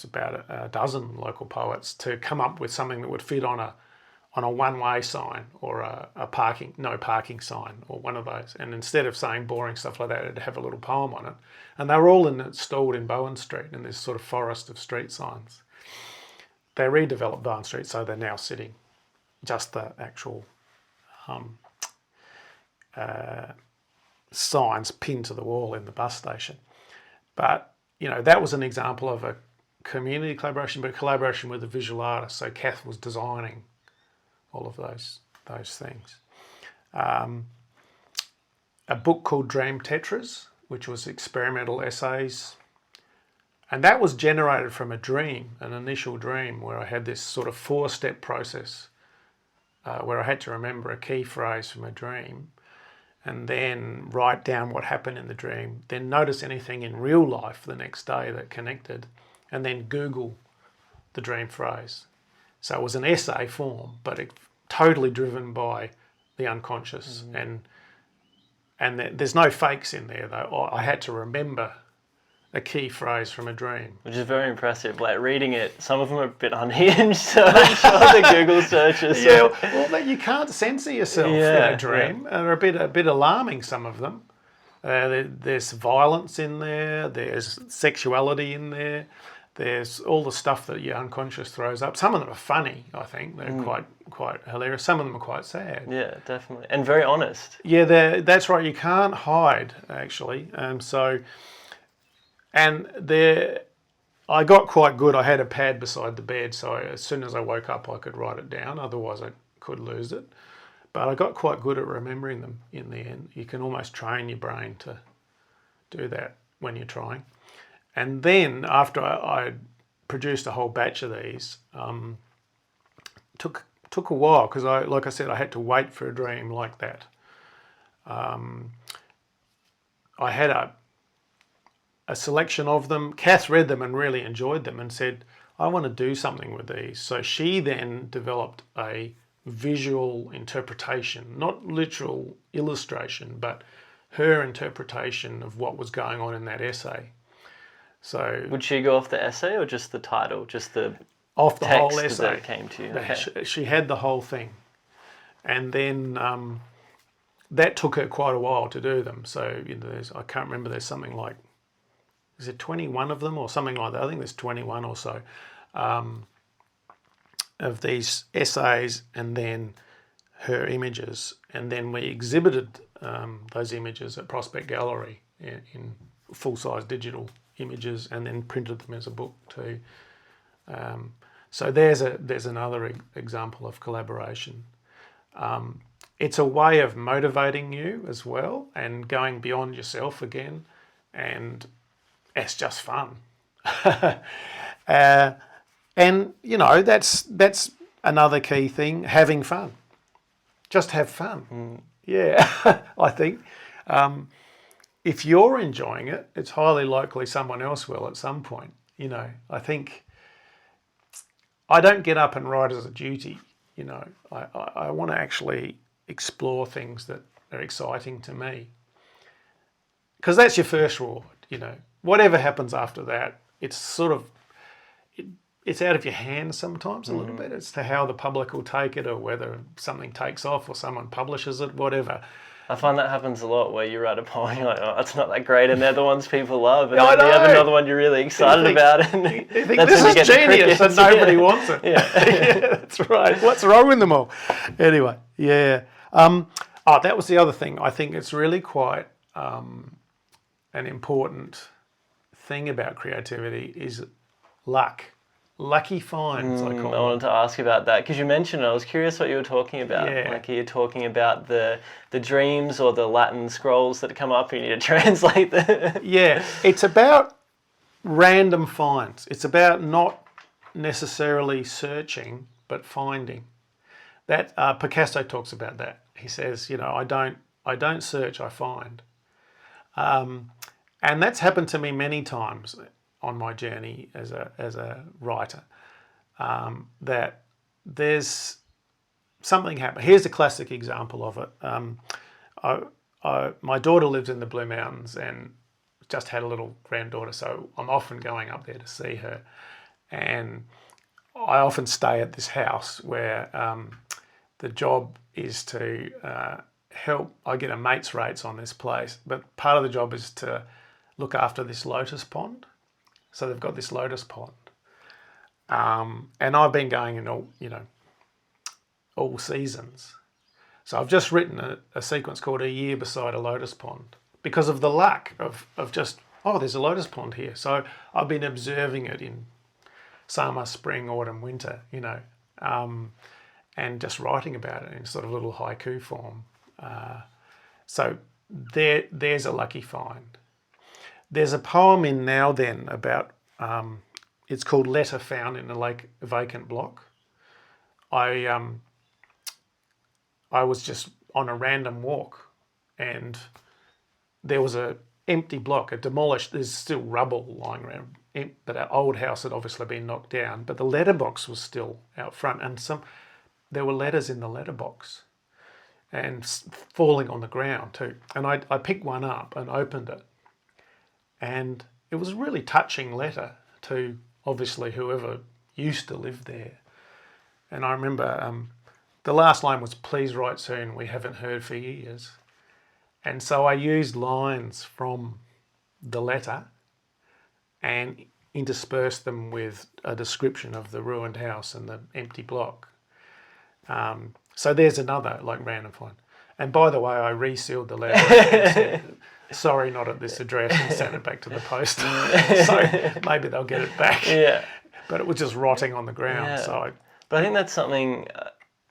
[SPEAKER 2] about a dozen local poets, to come up with something that would fit on a one-way sign or a no parking sign or one of those. And instead of saying boring stuff like that, it'd have a little poem on it. And they were all installed in Bowen Street in this sort of forest of street signs. They redeveloped Bowen Street, so they're now sitting just the actual signs pinned to the wall in the bus station. But, that was an example of a community collaboration, but a collaboration with a visual artist. So Kath was designing all of those things. A book called Dream Tetras, which was experimental essays. And that was generated from a dream, an initial dream, where I had this sort of 4-step process where I had to remember a key phrase from a dream and then write down what happened in the dream, then notice anything in real life the next day that connected, and then Google the dream phrase. So it was an essay form, but it totally driven by the unconscious. And there's no fakes in there, though. I had to remember a key phrase from a dream.
[SPEAKER 1] Which is very impressive. Like reading it, some of them are a bit unhinged, so I'm sure the Google searches.
[SPEAKER 2] Yeah, well, you can't censor yourself in a dream. Yeah. They're a bit alarming, some of them. There's violence in there, there's sexuality in there, there's all the stuff that your unconscious throws up. Some of them are funny, I think. They're quite hilarious. Some of them are quite sad.
[SPEAKER 1] Yeah, definitely. And very honest.
[SPEAKER 2] Yeah, that's right. You can't hide, actually. I got quite good. I had a pad beside the bed, so as soon as I woke up, I could write it down. Otherwise, I could lose it. But I got quite good at remembering them in the end. You can almost train your brain to do that when you're trying. And then after I produced a whole batch of these, took a while because like I said, I had to wait for a dream like that. I had a selection of them. Kath read them and really enjoyed them and said, I want to do something with these. So she then developed a visual interpretation, not literal illustration, but her interpretation of what was going on in that essay. So
[SPEAKER 1] would she go off the essay or just the title, just the
[SPEAKER 2] off the
[SPEAKER 1] text
[SPEAKER 2] whole essay
[SPEAKER 1] that came to you?
[SPEAKER 2] Okay. She had the whole thing, and then that took her quite a while to do them. So I can't remember. There's something like, is it 21 of them or something like that? I think there's 21 or so of these essays, and then her images, and then we exhibited those images at Prospect Gallery in full-size digital images, and then printed them as a book too. So there's another example of collaboration. It's a way of motivating you as well and going beyond yourself again, and it's just fun. And that's another key thing: having fun. Just have fun. Yeah, I think if you're enjoying it, it's highly likely someone else will at some point. I think I don't get up and write as a duty. I want to actually explore things that are exciting to me, because that's your first reward. Whatever happens after that, it's sort of it's out of your hands sometimes a little bit as to how the public will take it, or whether something takes off or someone publishes it, whatever.
[SPEAKER 1] I find that happens a lot, where you write a poem, you're like, oh, it's not that great, and they're the ones people love, and then you have another one you're really excited about, and
[SPEAKER 2] you think this is genius, and nobody wants it. Yeah, that's right. What's wrong with them all? Anyway, yeah. That was the other thing. I think it's really quite an important thing about creativity is luck. Lucky finds, I call it.
[SPEAKER 1] I wanted to ask about that, because you mentioned it. I was curious what you were talking about.
[SPEAKER 2] Yeah.
[SPEAKER 1] Like, are you talking about the dreams or the Latin scrolls that come up and you need to translate them?
[SPEAKER 2] Yeah, it's about random finds. It's about not necessarily searching, but finding. That Picasso talks about that. He says, I don't search, I find. And that's happened to me many times on my journey as a writer, that there's something happened. Here's a classic example of it. My daughter lives in the Blue Mountains and just had a little granddaughter, so I'm often going up there to see her. And I often stay at this house where the job is to help. I get a mate's rates on this place, but part of the job is to look after this lotus pond. So they've got this lotus pond, and I've been going in all seasons. So I've just written a sequence called A Year Beside a Lotus Pond, because of the luck of just, there's a lotus pond here. So I've been observing it in summer, spring, autumn, winter, and just writing about it in sort of little haiku form. So there's a lucky find. There's a poem in Now Then about, it's called Letter Found in a Vacant Block. I was just on a random walk, and there was a empty block, a demolished, there's still rubble lying around, but our old house had obviously been knocked down, but the letterbox was still out front, and there were letters in the letterbox and falling on the ground too. And I picked one up and opened it. And it was a really touching letter to, obviously, whoever used to live there. And I remember the last line was, "Please write soon, we haven't heard for years." And so I used lines from the letter and interspersed them with a description of the ruined house and the empty block. So there's another random find. And by the way, I resealed the letter and said, "Sorry, not at this address," and sent it back to the post. So maybe they'll get it back. Yeah. But it was just rotting on the ground. Yeah. So,
[SPEAKER 1] but I think that's something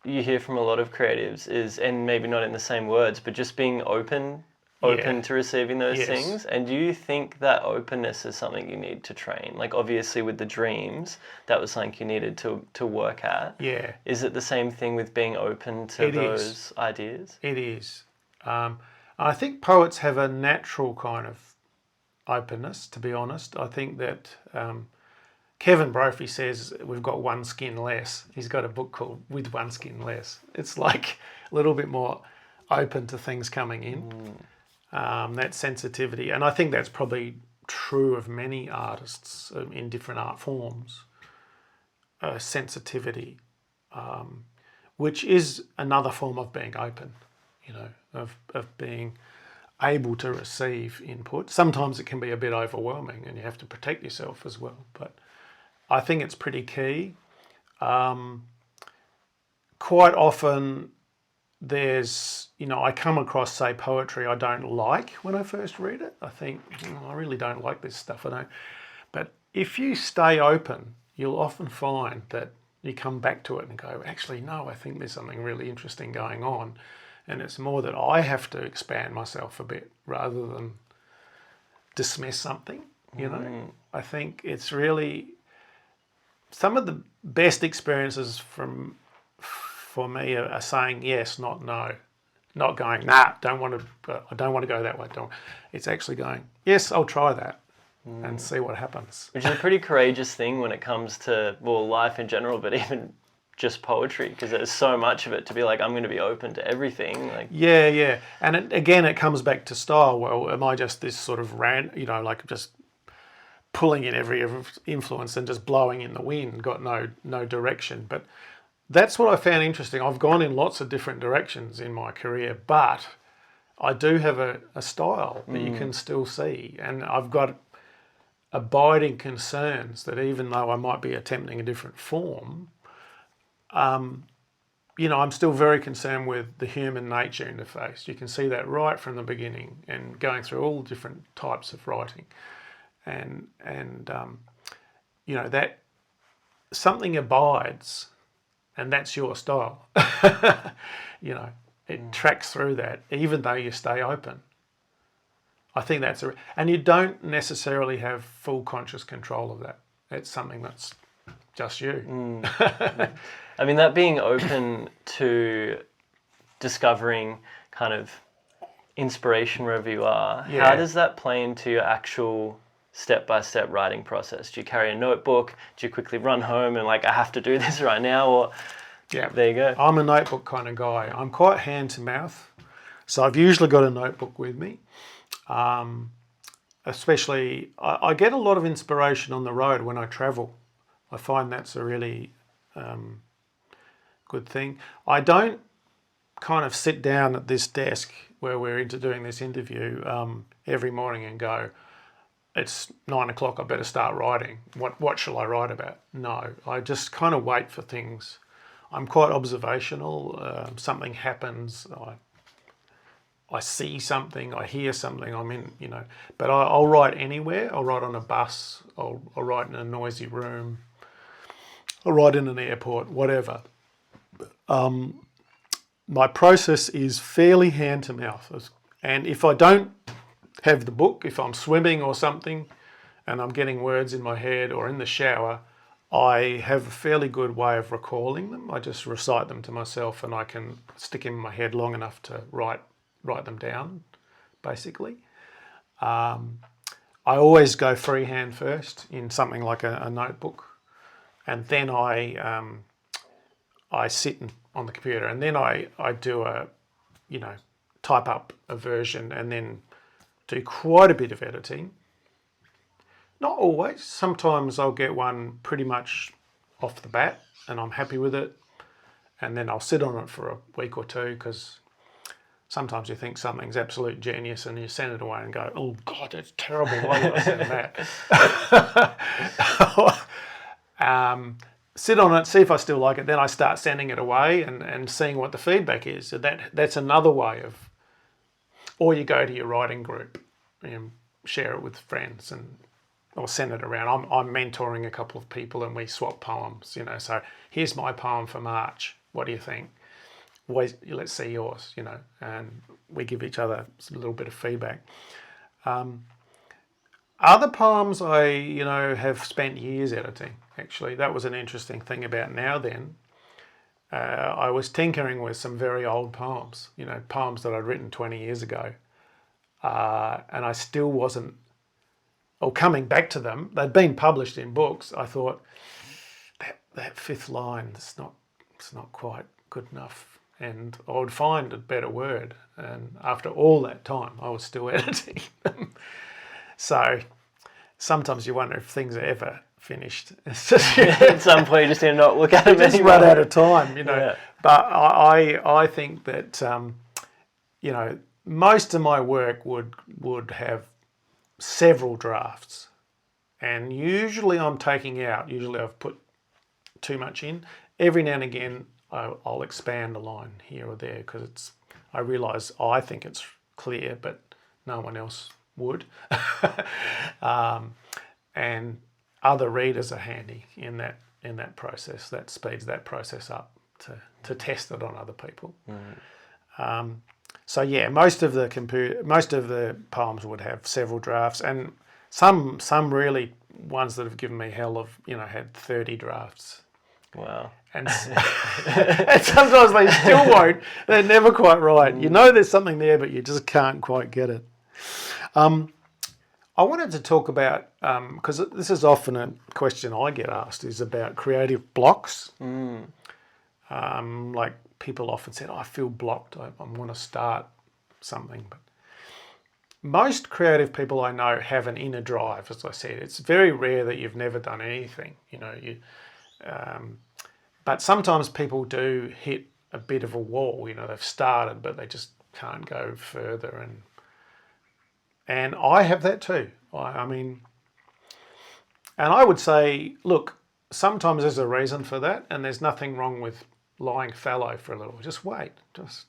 [SPEAKER 1] you hear from a lot of creatives is, and maybe not in the same words, but just being open to receiving those things. And do you think that openness is something you need to train? Like, obviously with the dreams, that was something you needed to work at.
[SPEAKER 2] Yeah.
[SPEAKER 1] Is it the same thing with being open to those ideas?
[SPEAKER 2] It is. I think poets have a natural kind of openness, to be honest. I think that Kevin Brophy says we've got one skin less. He's got a book called With One Skin Less. It's like a little bit more open to things coming in. That sensitivity. And I think that's probably true of many artists in different art forms. Sensitivity, which is another form of being open, of being able to receive input. Sometimes it can be a bit overwhelming and you have to protect yourself as well. But I think it's pretty key. Quite often there's, I come across, say, poetry I don't like when I first read it. I think, I really don't like this stuff. But if you stay open, you'll often find that, you come back to it and go, actually, no, I think there's something really interesting going on. And it's more that I have to expand myself a bit rather than dismiss something, you know. I think it's really some of the best experiences for me are saying yes, not no. Not going, nah, I don't want to go that way. It's actually going, yes, I'll try that and see what happens.
[SPEAKER 1] Which is a pretty courageous thing when it comes to, well, life in general, but even just poetry, because there's so much of it to be like, I'm going to be open to everything. Like,
[SPEAKER 2] yeah. And again, it comes back to style. Well, am I just this sort of like just pulling in every influence and just blowing in the wind, got no direction? But that's what I found interesting. I've gone in lots of different directions in my career, but I do have a style that you can still see. And I've got abiding concerns that even though I might be attempting a different form, I'm still very concerned with the human nature interface. You can see that right from the beginning and going through all different types of writing. And that something abides. And that's your style. It tracks through that, even though you stay open. I think and you don't necessarily have full conscious control of that. It's something that's just you.
[SPEAKER 1] I mean, that being open to discovering kind of inspiration wherever you are, how does that play into your actual step-by-step writing process? Do you carry a notebook? Do you quickly run home and like, I have to do this right now? Or there you go.
[SPEAKER 2] I'm a notebook kind of guy. I'm quite hand to mouth. So I've usually got a notebook with me. Especially, I get a lot of inspiration on the road when I travel. I find that's a really good thing. I don't kind of sit down at this desk where we're doing this interview every morning and go, it's 9 o'clock, I better start writing. What shall I write about? No, I just kind of wait for things. I'm quite observational. Something happens, I see something, I hear something, I'm in, but I'll write anywhere. I'll write on a bus, I'll write in a noisy room, I'll write in an airport, whatever. My process is fairly hand to mouth. And if I don't have the book, if I'm swimming or something and I'm getting words in my head or in the shower, I have a fairly good way of recalling them. I just recite them to myself and I can stick them in my head long enough to write them down, basically. I always go freehand first in something like a notebook, and then I sit on the computer and then I do type up a version and then do quite a bit of editing. Not always. Sometimes I'll get one pretty much off the bat and I'm happy with it. And then I'll sit on it for a week or two because sometimes you think something's absolute genius and you send it away and go, oh God, it's terrible. Why did I send that? Sit on it, see if I still like it. Then I start sending it away and seeing what the feedback is. So that's another way of, or you go to your writing group and share it with friends or send it around. I'm mentoring a couple of people and we swap poems, so here's my poem for March. What do you think? Let's see yours, and we give each other a little bit of feedback. Other poems I, have spent years editing, actually. That was an interesting thing about Now Then. I was tinkering with some very old poems, poems that I'd written 20 years ago. And I still wasn't, or coming back to them, they'd been published in books. I thought, that fifth line, it's not quite good enough. And I would find a better word. And after all that time, I was still editing them. So sometimes you wonder if things are ever finished. It's just,
[SPEAKER 1] at some point you just need to not look at them
[SPEAKER 2] just
[SPEAKER 1] anymore.
[SPEAKER 2] run out of time,
[SPEAKER 1] Yeah.
[SPEAKER 2] But I think that, most of my work would have several drafts. And usually I'm taking out, usually I've put too much in. Every now and again, I'll expand a line here or there because I realise I think it's clear, but no one else would. And other readers are handy in that in that process. That speeds that process up to test it on other people. So yeah, most of the poems would have several drafts, and some really ones that have given me hell have had 30 drafts.
[SPEAKER 1] Wow.
[SPEAKER 2] And sometimes they still won't. They're never quite right. You know there's something there, but you just can't quite get it. I wanted to talk about, because this is often a question I get asked, is about creative blocks. Like people often said, I feel blocked, I want to start something. But most creative people I know have an inner drive, as I said. It's very rare that you've never done anything, but sometimes people do hit a bit of a wall. They've started, but they just can't go further. And I have that too. I mean, and I would say, look, sometimes there's a reason for that, and there's nothing wrong with lying fallow for a little. Just wait. Just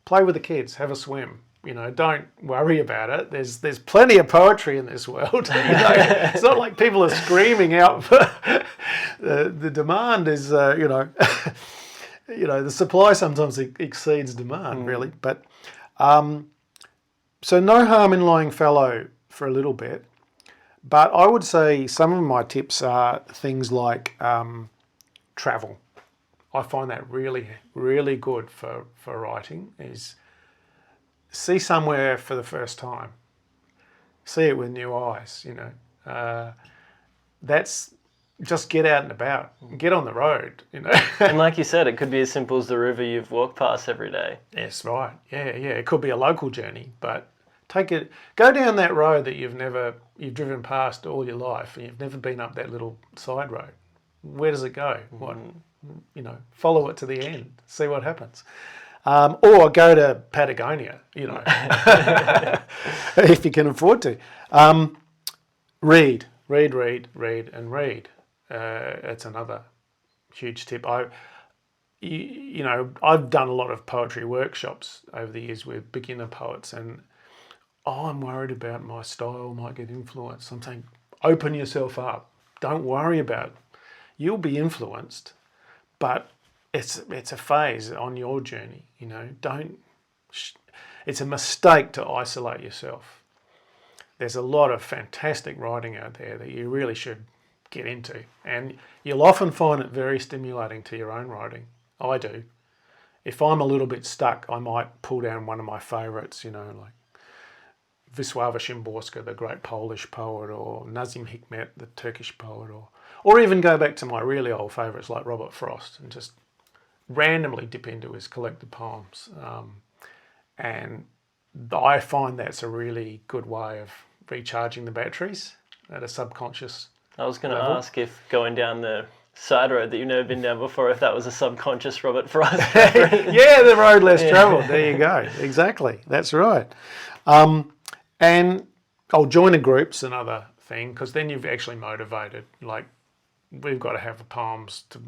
[SPEAKER 2] play with the kids. Have a swim. Don't worry about it. There's plenty of poetry in this world. It's not like people are screaming out for the demand is, the supply sometimes exceeds demand, really. But so no harm in lying fallow for a little bit. But I would say some of my tips are things like travel. I find that really, really good for writing, is see somewhere for the first time. See it with new eyes, That's just get out and about. Get on the road,
[SPEAKER 1] And like you said, it could be as simple as the river you've walked past every day.
[SPEAKER 2] Yes, right. Yeah. It could be a local journey, but go down that road that you've driven past all your life, and you've never been up that little side road. Where does it go? What? Follow it to the end. See what happens. Or go to Patagonia, if you can afford to. Read. It's another huge tip. I've done a lot of poetry workshops over the years with beginner poets, and I'm worried about my style might get influenced. I'm saying, open yourself up. Don't worry about it. You'll be influenced, but it's a phase on your journey. It's a mistake to isolate yourself. There's a lot of fantastic writing out there that you really should get into, and you'll often find it very stimulating to your own writing. I do. If I'm a little bit stuck, I might pull down one of my favourites, like Wisława Szymborska, the great Polish poet, or Nazim Hikmet, the Turkish poet, or even go back to my really old favourites like Robert Frost and just randomly dip into his collected poems. And I find that's a really good way of recharging the batteries at a subconscious
[SPEAKER 1] I was going to
[SPEAKER 2] level.
[SPEAKER 1] ask if going down the side road that you've never been down before, if that was a subconscious Robert Frost.
[SPEAKER 2] Yeah, the road less travelled. There you go. Exactly. That's right. And joiner group's another thing, because then you've actually motivated. Like, we've got to have poems to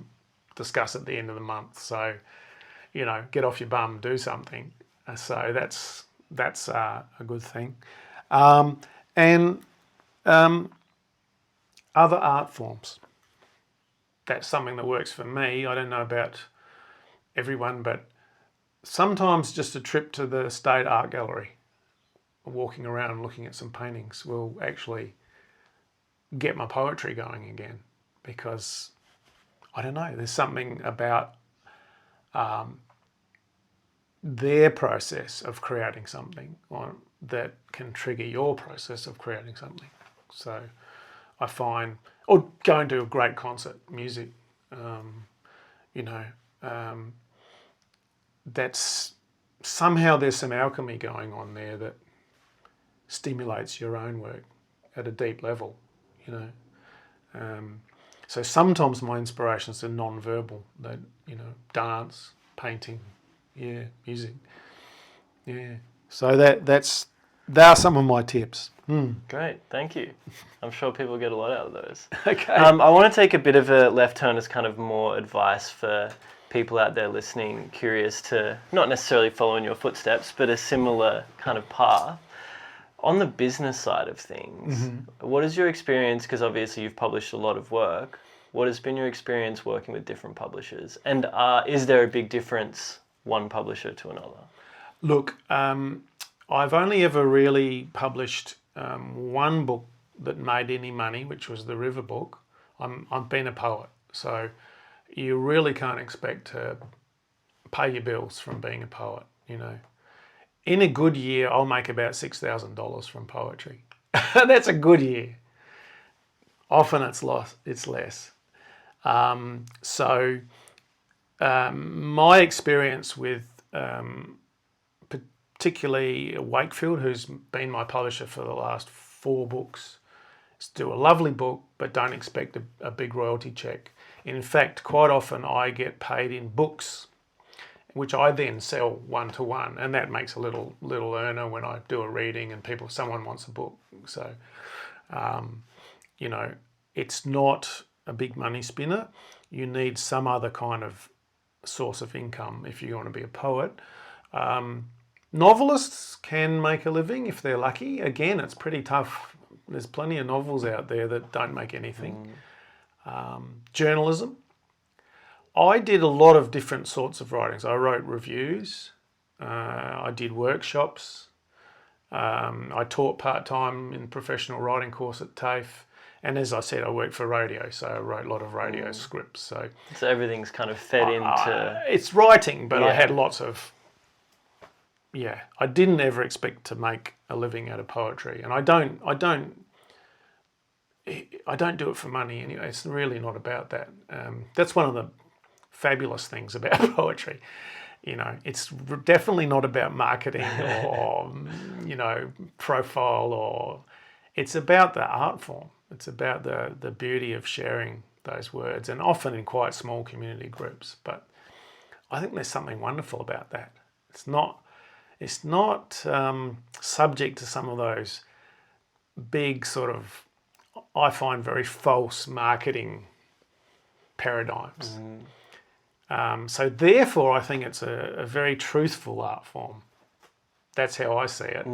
[SPEAKER 2] discuss at the end of the month. So, get off your bum, do something. So that's a good thing. And other art forms. That's something that works for me. I don't know about everyone, but sometimes just a trip to the State Art Gallery, walking around looking at some paintings, will actually get my poetry going again, because I don't know, there's something about their process of creating something that can trigger your process of creating something. So I find, or going to a great concert, music, that's somehow there's some alchemy going on there that stimulates your own work at a deep level, So sometimes my inspirations are non-verbal, that, dance, painting, music. Yeah. So they are some of my tips.
[SPEAKER 1] Great, thank you. I'm sure people get a lot out of those.
[SPEAKER 2] Okay.
[SPEAKER 1] I want to take a bit of a left turn as kind of more advice for people out there listening, curious to not necessarily follow in your footsteps, but a similar kind of path. On the business side of things, what is your experience, because obviously you've published a lot of work, What has been your experience working with different publishers? And is there a big difference, one publisher to another?
[SPEAKER 2] Look, I've only ever really published one book that made any money, which was the River book. I've been a poet, so you really can't expect to pay your bills from being a poet, you know. In a good year, I'll make about $6,000 from poetry. That's a good year. Often it's less. My experience with particularly Wakefield, who's been my publisher for the last 4 books, is do a lovely book, but don't expect a big royalty check. In fact, quite often I get paid in books, which I then sell 1-to-1, and that makes a little earner when I do a reading and someone wants a book. So, you know, it's not a big money spinner. You need some other kind of source of income if you want to be a poet. Novelists can make a living if they're lucky. Again, it's pretty tough. There's plenty of novels out there that don't make anything. Journalism. I did a lot of different sorts of writings. I wrote reviews. I did workshops. I taught part-time in professional writing course at TAFE. And as I said, I worked for radio, so I wrote a lot of radio scripts. So
[SPEAKER 1] everything's kind of fed into...
[SPEAKER 2] It's writing, but I had lots of... Yeah, I didn't ever expect to make a living out of poetry. And I don't do it for money anyway. It's really not about that. That's one of the fabulous things about poetry. You know, it's definitely not about marketing or you know, profile, or it's about the art form. It's about the beauty of sharing those words, and often in quite small community groups. But I think there's something wonderful about that. It's not subject to some of those big sort of, I find, very false marketing paradigms. So therefore, I think it's a very truthful art form. That's how I see it.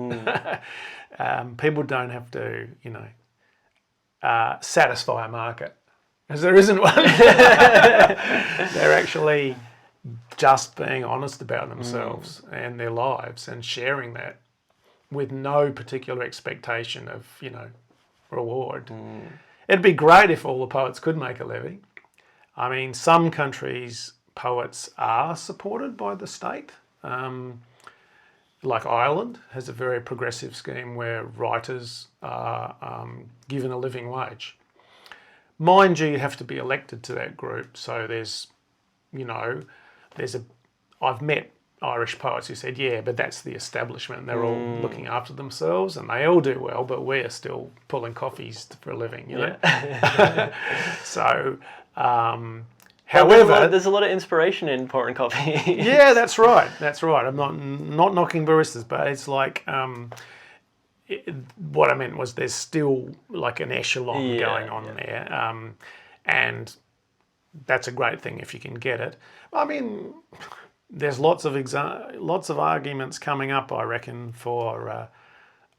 [SPEAKER 2] People don't have to, you know, satisfy a market, because there isn't one. They're actually just being honest about themselves and their lives and sharing that with no particular expectation of, you know, reward. It'd be great if all the poets could make a living. I mean, some countries, poets are supported by the state. Like Ireland has a very progressive scheme where writers are given a living wage. Mind you, you have to be elected to that group. So there's, you know, I've met Irish poets who said, yeah, but that's the establishment. They're all looking after themselves and they all do well, but we're still pulling coffees for a living, you know? So, however,
[SPEAKER 1] there's a lot of inspiration in pouring coffee.
[SPEAKER 2] Yeah, that's right. That's right. I'm not knocking baristas, but it's like what I meant was there's still like an echelon going on there, and that's a great thing if you can get it. I mean, there's lots of arguments coming up, I reckon, for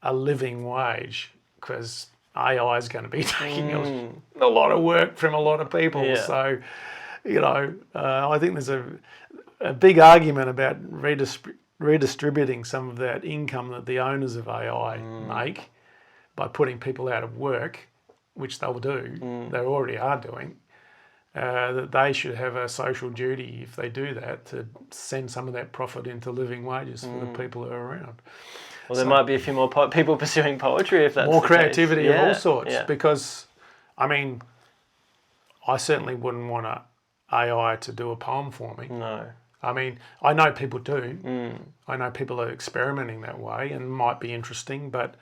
[SPEAKER 2] a living wage, because AI is going to be taking a lot of work from a lot of people. Yeah. So, you know, I think there's a big argument about redistributing some of that income that the owners of AI make by putting people out of work, which they'll do, they already are doing, that they should have a social duty, if they do that, to send some of that profit into living wages for the people who are around.
[SPEAKER 1] Well, there might be a few more people pursuing poetry if that's
[SPEAKER 2] more
[SPEAKER 1] the
[SPEAKER 2] creativity
[SPEAKER 1] case.
[SPEAKER 2] of all sorts, because, I mean, I certainly wouldn't want AI to do a poem for me.
[SPEAKER 1] No.
[SPEAKER 2] I mean, I know people do. I know people are experimenting that way and might be interesting, but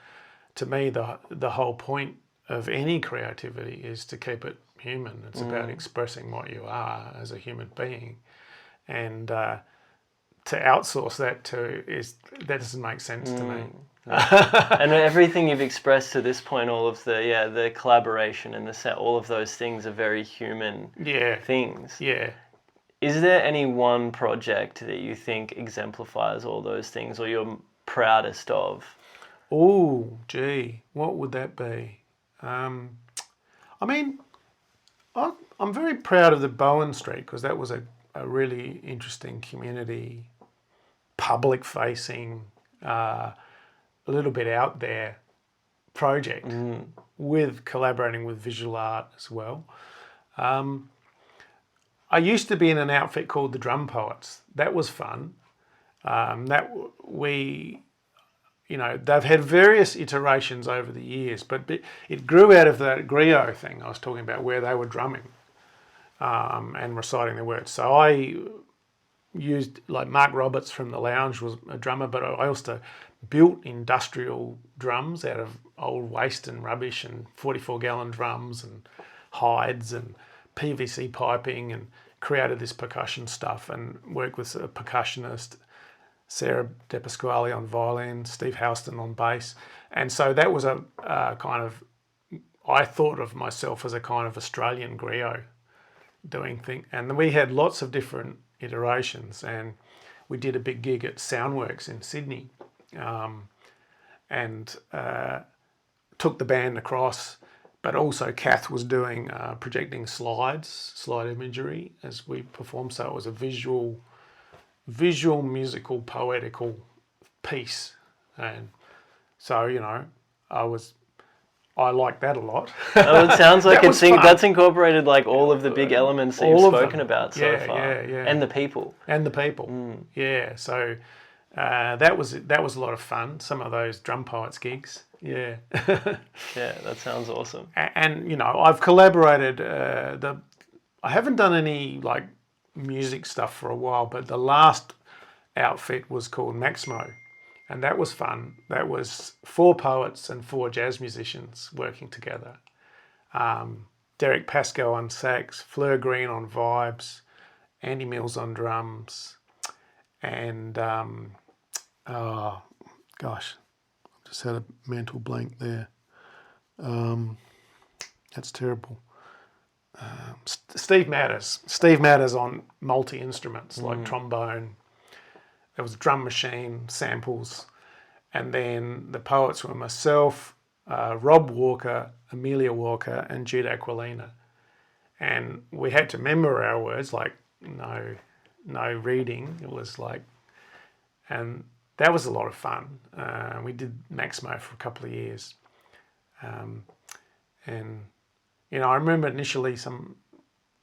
[SPEAKER 2] to me, the whole point of any creativity is to keep it human. It's about expressing what you are as a human being, and to outsource that that doesn't make sense to me.
[SPEAKER 1] And everything you've expressed to this point, all of the collaboration and the set, all of those things are very human things. Yeah. Is there any one project that you think exemplifies all those things, or you're proudest of?
[SPEAKER 2] Oh, gee, what would that be? I mean, I'm very proud of the Bowen Street because that was a really interesting community, public-facing, a little bit out there project with collaborating with visual art as well. I used to be in an outfit called the Drum Poets. That was fun. They've had various iterations over the years, but it grew out of that griot thing I was talking about, where they were drumming and reciting their words. So I used, like, Mark Roberts from The Lounge was a drummer, but I also built industrial drums out of old waste and rubbish, and 44-gallon drums and hides and PVC piping, and created this percussion stuff and worked with a percussionist, Sarah De Pasquale on violin, Steve Houston on bass. And so that was a kind of, I thought of myself as a kind of Australian griot doing things. And we had lots of different iterations, and we did a big gig at Soundworks in Sydney, and took the band across, but also Kath was doing projecting slide imagery as we performed. So it was a visual, musical, poetical piece. And so, I like that a lot.
[SPEAKER 1] Oh, it sounds like
[SPEAKER 2] that's
[SPEAKER 1] incorporated like all of the big elements that you've spoken about so far.
[SPEAKER 2] Yeah.
[SPEAKER 1] And the people.
[SPEAKER 2] Yeah. So that was a lot of fun. Some of those Drum Poets gigs. Yeah.
[SPEAKER 1] Yeah, that sounds awesome.
[SPEAKER 2] And I've collaborated. I haven't done any like music stuff for a while, but the last outfit was called Maximo. And that was fun. That was 4 poets and 4 jazz musicians working together. Derek Pascoe on sax, Fleur Green on vibes, Andy Mills on drums, and I've just had a mental blank there. That's terrible. Steve Matters on multi-instruments like trombone. There was a drum machine, samples, and then the poets were myself, Rob Walker, Amelia Walker, and Jude Aquilina. And we had to remember our words, like no reading. It was like, and that was a lot of fun. We did Maximo for a couple of years. And I remember initially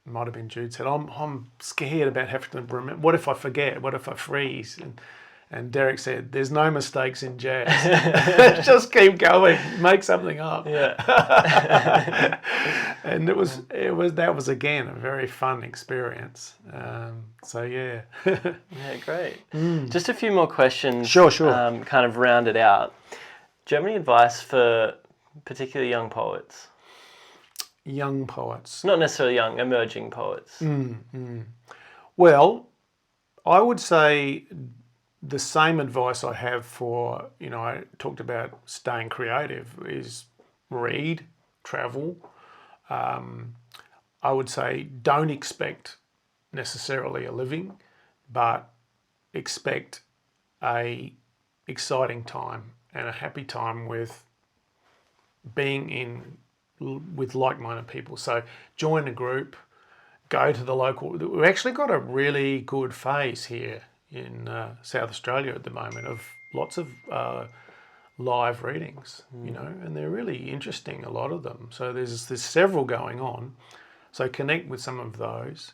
[SPEAKER 2] might have been Jude said, I'm scared about having to remember. What if I forget? What if I freeze? And Derek said, there's no mistakes in jazz. Just keep going. Make something up.
[SPEAKER 1] Yeah.
[SPEAKER 2] And that was again a very fun experience. So yeah.
[SPEAKER 1] Yeah, great. Just a few more questions.
[SPEAKER 2] Sure.
[SPEAKER 1] Kind of round it out. Do you have any advice for particularly young poets?
[SPEAKER 2] Young poets.
[SPEAKER 1] Not necessarily young, emerging poets.
[SPEAKER 2] Well, I would say the same advice I have for, I talked about staying creative, is read, travel. I would say don't expect necessarily a living, but expect a exciting time and a happy time with being with like-minded people. So join a group, go to the local. We've actually got a really good phase here in South Australia at the moment of lots of live readings, and they're really interesting, a lot of them. So there's several going on. So connect with some of those.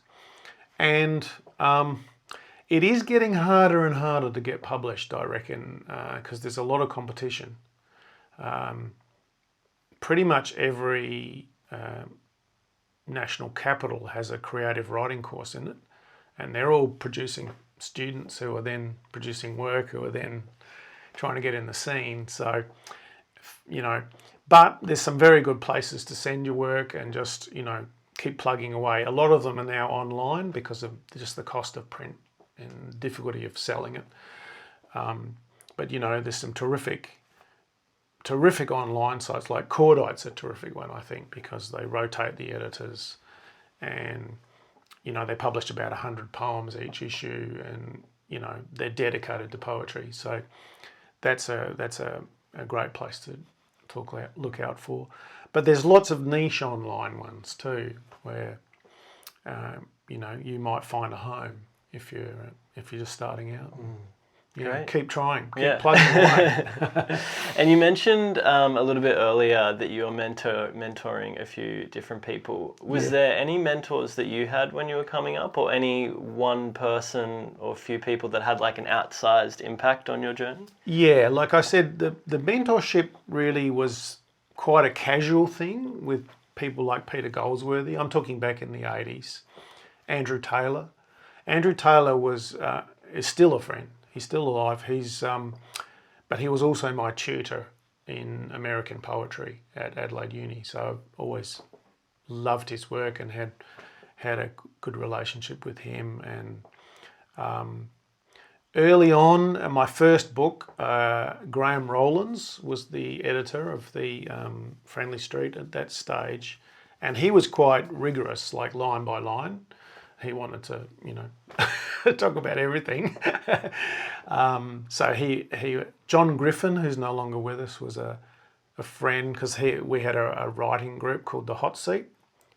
[SPEAKER 2] And it is getting harder and harder to get published, I reckon, because there's a lot of competition. Pretty much every national capital has a creative writing course in it, and they're all producing students who are then producing work, who are then trying to get in the scene. So, but there's some very good places to send your work and just, keep plugging away. A lot of them are now online because of just the cost of print and difficulty of selling it. But, there's some terrific online sites, like Cordite's a terrific one, I think, because they rotate the editors, and they publish about 100 poems each issue, and they're dedicated to poetry. So that's a great place to look out for. But there's lots of niche online ones too, where you might find a home if you're just starting out.
[SPEAKER 1] Great.
[SPEAKER 2] Keep trying, keep plugging away.
[SPEAKER 1] And you mentioned a little bit earlier that you were mentoring a few different people. Was there any mentors that you had when you were coming up, or any one person or few people that had like an outsized impact on your journey?
[SPEAKER 2] Yeah, like I said, the mentorship really was quite a casual thing with people like Peter Goldsworthy. I'm talking back in the 80s. Andrew Taylor. Andrew Taylor is still a friend. He's still alive. But he was also my tutor in American poetry at Adelaide Uni. So I've always loved his work and had a good relationship with him. And early on, my first book, Graham Rowlands was the editor of the Friendly Street at that stage, and he was quite rigorous, like line by line. He wanted to, talk about everything. So John Griffin, who's no longer with us, was a friend, because we had a writing group called The Hot Seat,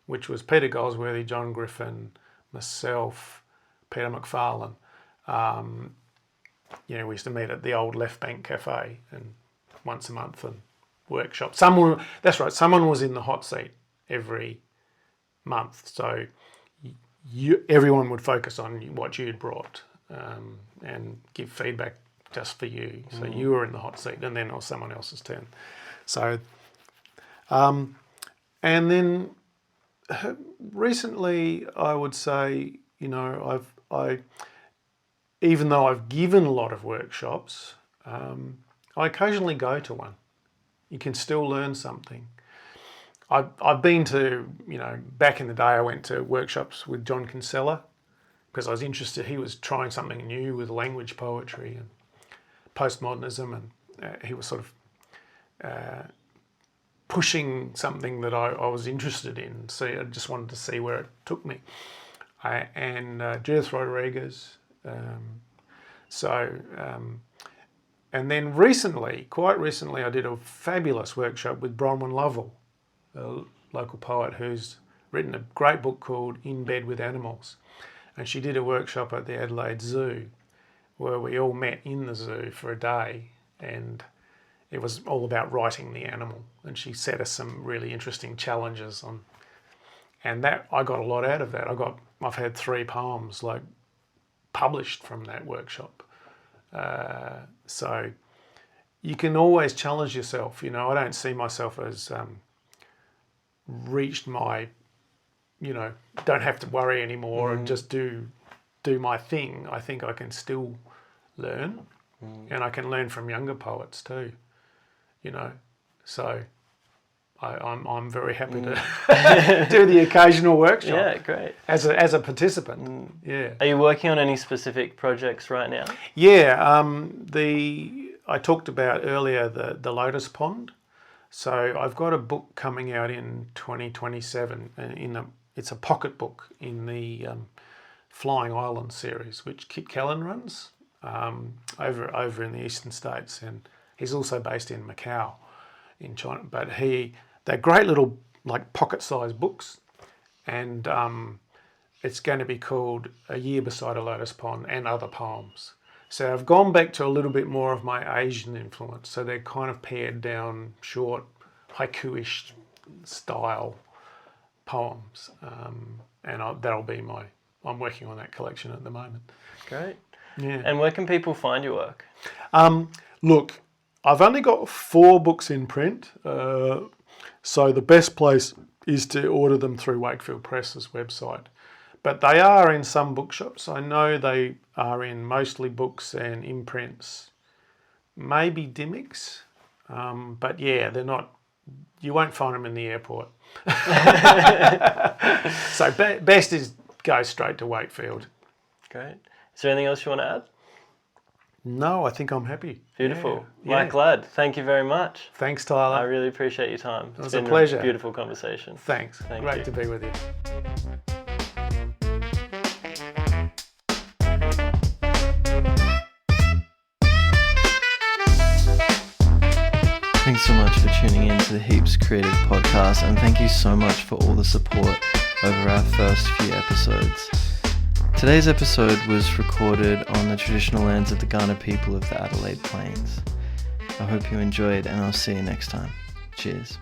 [SPEAKER 2] which was Peter Goldsworthy, John Griffin, myself, Peter McFarlane. We used to meet at the old Left Bank Cafe and once a month and workshop. Someone was in the hot seat every month. So everyone would focus on what you'd brought and give feedback just for you. So you were in the hot seat, and then it was someone else's turn. So, and then recently, I would say, even though I've given a lot of workshops, I occasionally go to one. You can still learn something. I've been to, back in the day, I went to workshops with John Kinsella because I was interested. He was trying something new with language poetry and postmodernism, and he was sort of pushing something that I was interested in. So I just wanted to see where it took me. And Judith Rodriguez. And then quite recently, I did a fabulous workshop with Bronwyn Lovell, a local poet who's written a great book called In Bed with Animals. And she did a workshop at the Adelaide Zoo where we all met in the zoo for a day, and it was all about writing the animal. And she set us some really interesting challenges on, and that I got a lot out of that. I've had 3 poems published from that workshop. So you can always challenge yourself. I don't see myself as reached my, don't have to worry anymore and just do my thing. I think I can still learn, and I can learn from younger poets too. So I'm very happy to do the occasional workshop.
[SPEAKER 1] Yeah, great.
[SPEAKER 2] As a participant. Yeah.
[SPEAKER 1] Are you working on any specific projects right now?
[SPEAKER 2] Yeah. I talked about earlier the Lotus Pond. So I've got a book coming out in 2027. It's a pocket book in the Flying Island series, which Kit Callan runs over in the eastern states, and he's also based in Macau, in China. But they're great little pocket-sized books, and it's going to be called A Year Beside a Lotus Pond and Other Poems. So I've gone back to a little bit more of my Asian influence. So they're kind of pared down, short, haiku-ish style poems, and that'll be I'm working on that collection at the moment.
[SPEAKER 1] Great.
[SPEAKER 2] Yeah.
[SPEAKER 1] And where can people find your work?
[SPEAKER 2] Look, I've only got 4 books in print, so the best place is to order them through Wakefield Press's website. But they are in some bookshops. I know they are in Mostly Books and imprints, maybe Dymocks, but yeah, they're not. You won't find them in the airport. So best is go straight to Wakefield.
[SPEAKER 1] Great. Is there anything else you want to add?
[SPEAKER 2] No, I think I'm happy.
[SPEAKER 1] Beautiful.
[SPEAKER 2] Yeah.
[SPEAKER 1] Mike Ladd, thank you very much.
[SPEAKER 2] Thanks, Tyler.
[SPEAKER 1] I really appreciate your time.
[SPEAKER 2] It was a pleasure.
[SPEAKER 1] A beautiful conversation.
[SPEAKER 2] Thanks. Great to be with you.
[SPEAKER 1] Thanks so much for tuning in to the Heaps Creative Podcast, and thank you so much for all the support over our first few episodes. Today's episode was recorded on the traditional lands of the Kaurna people of the Adelaide Plains. I hope you enjoyed, and I'll see you next time. Cheers.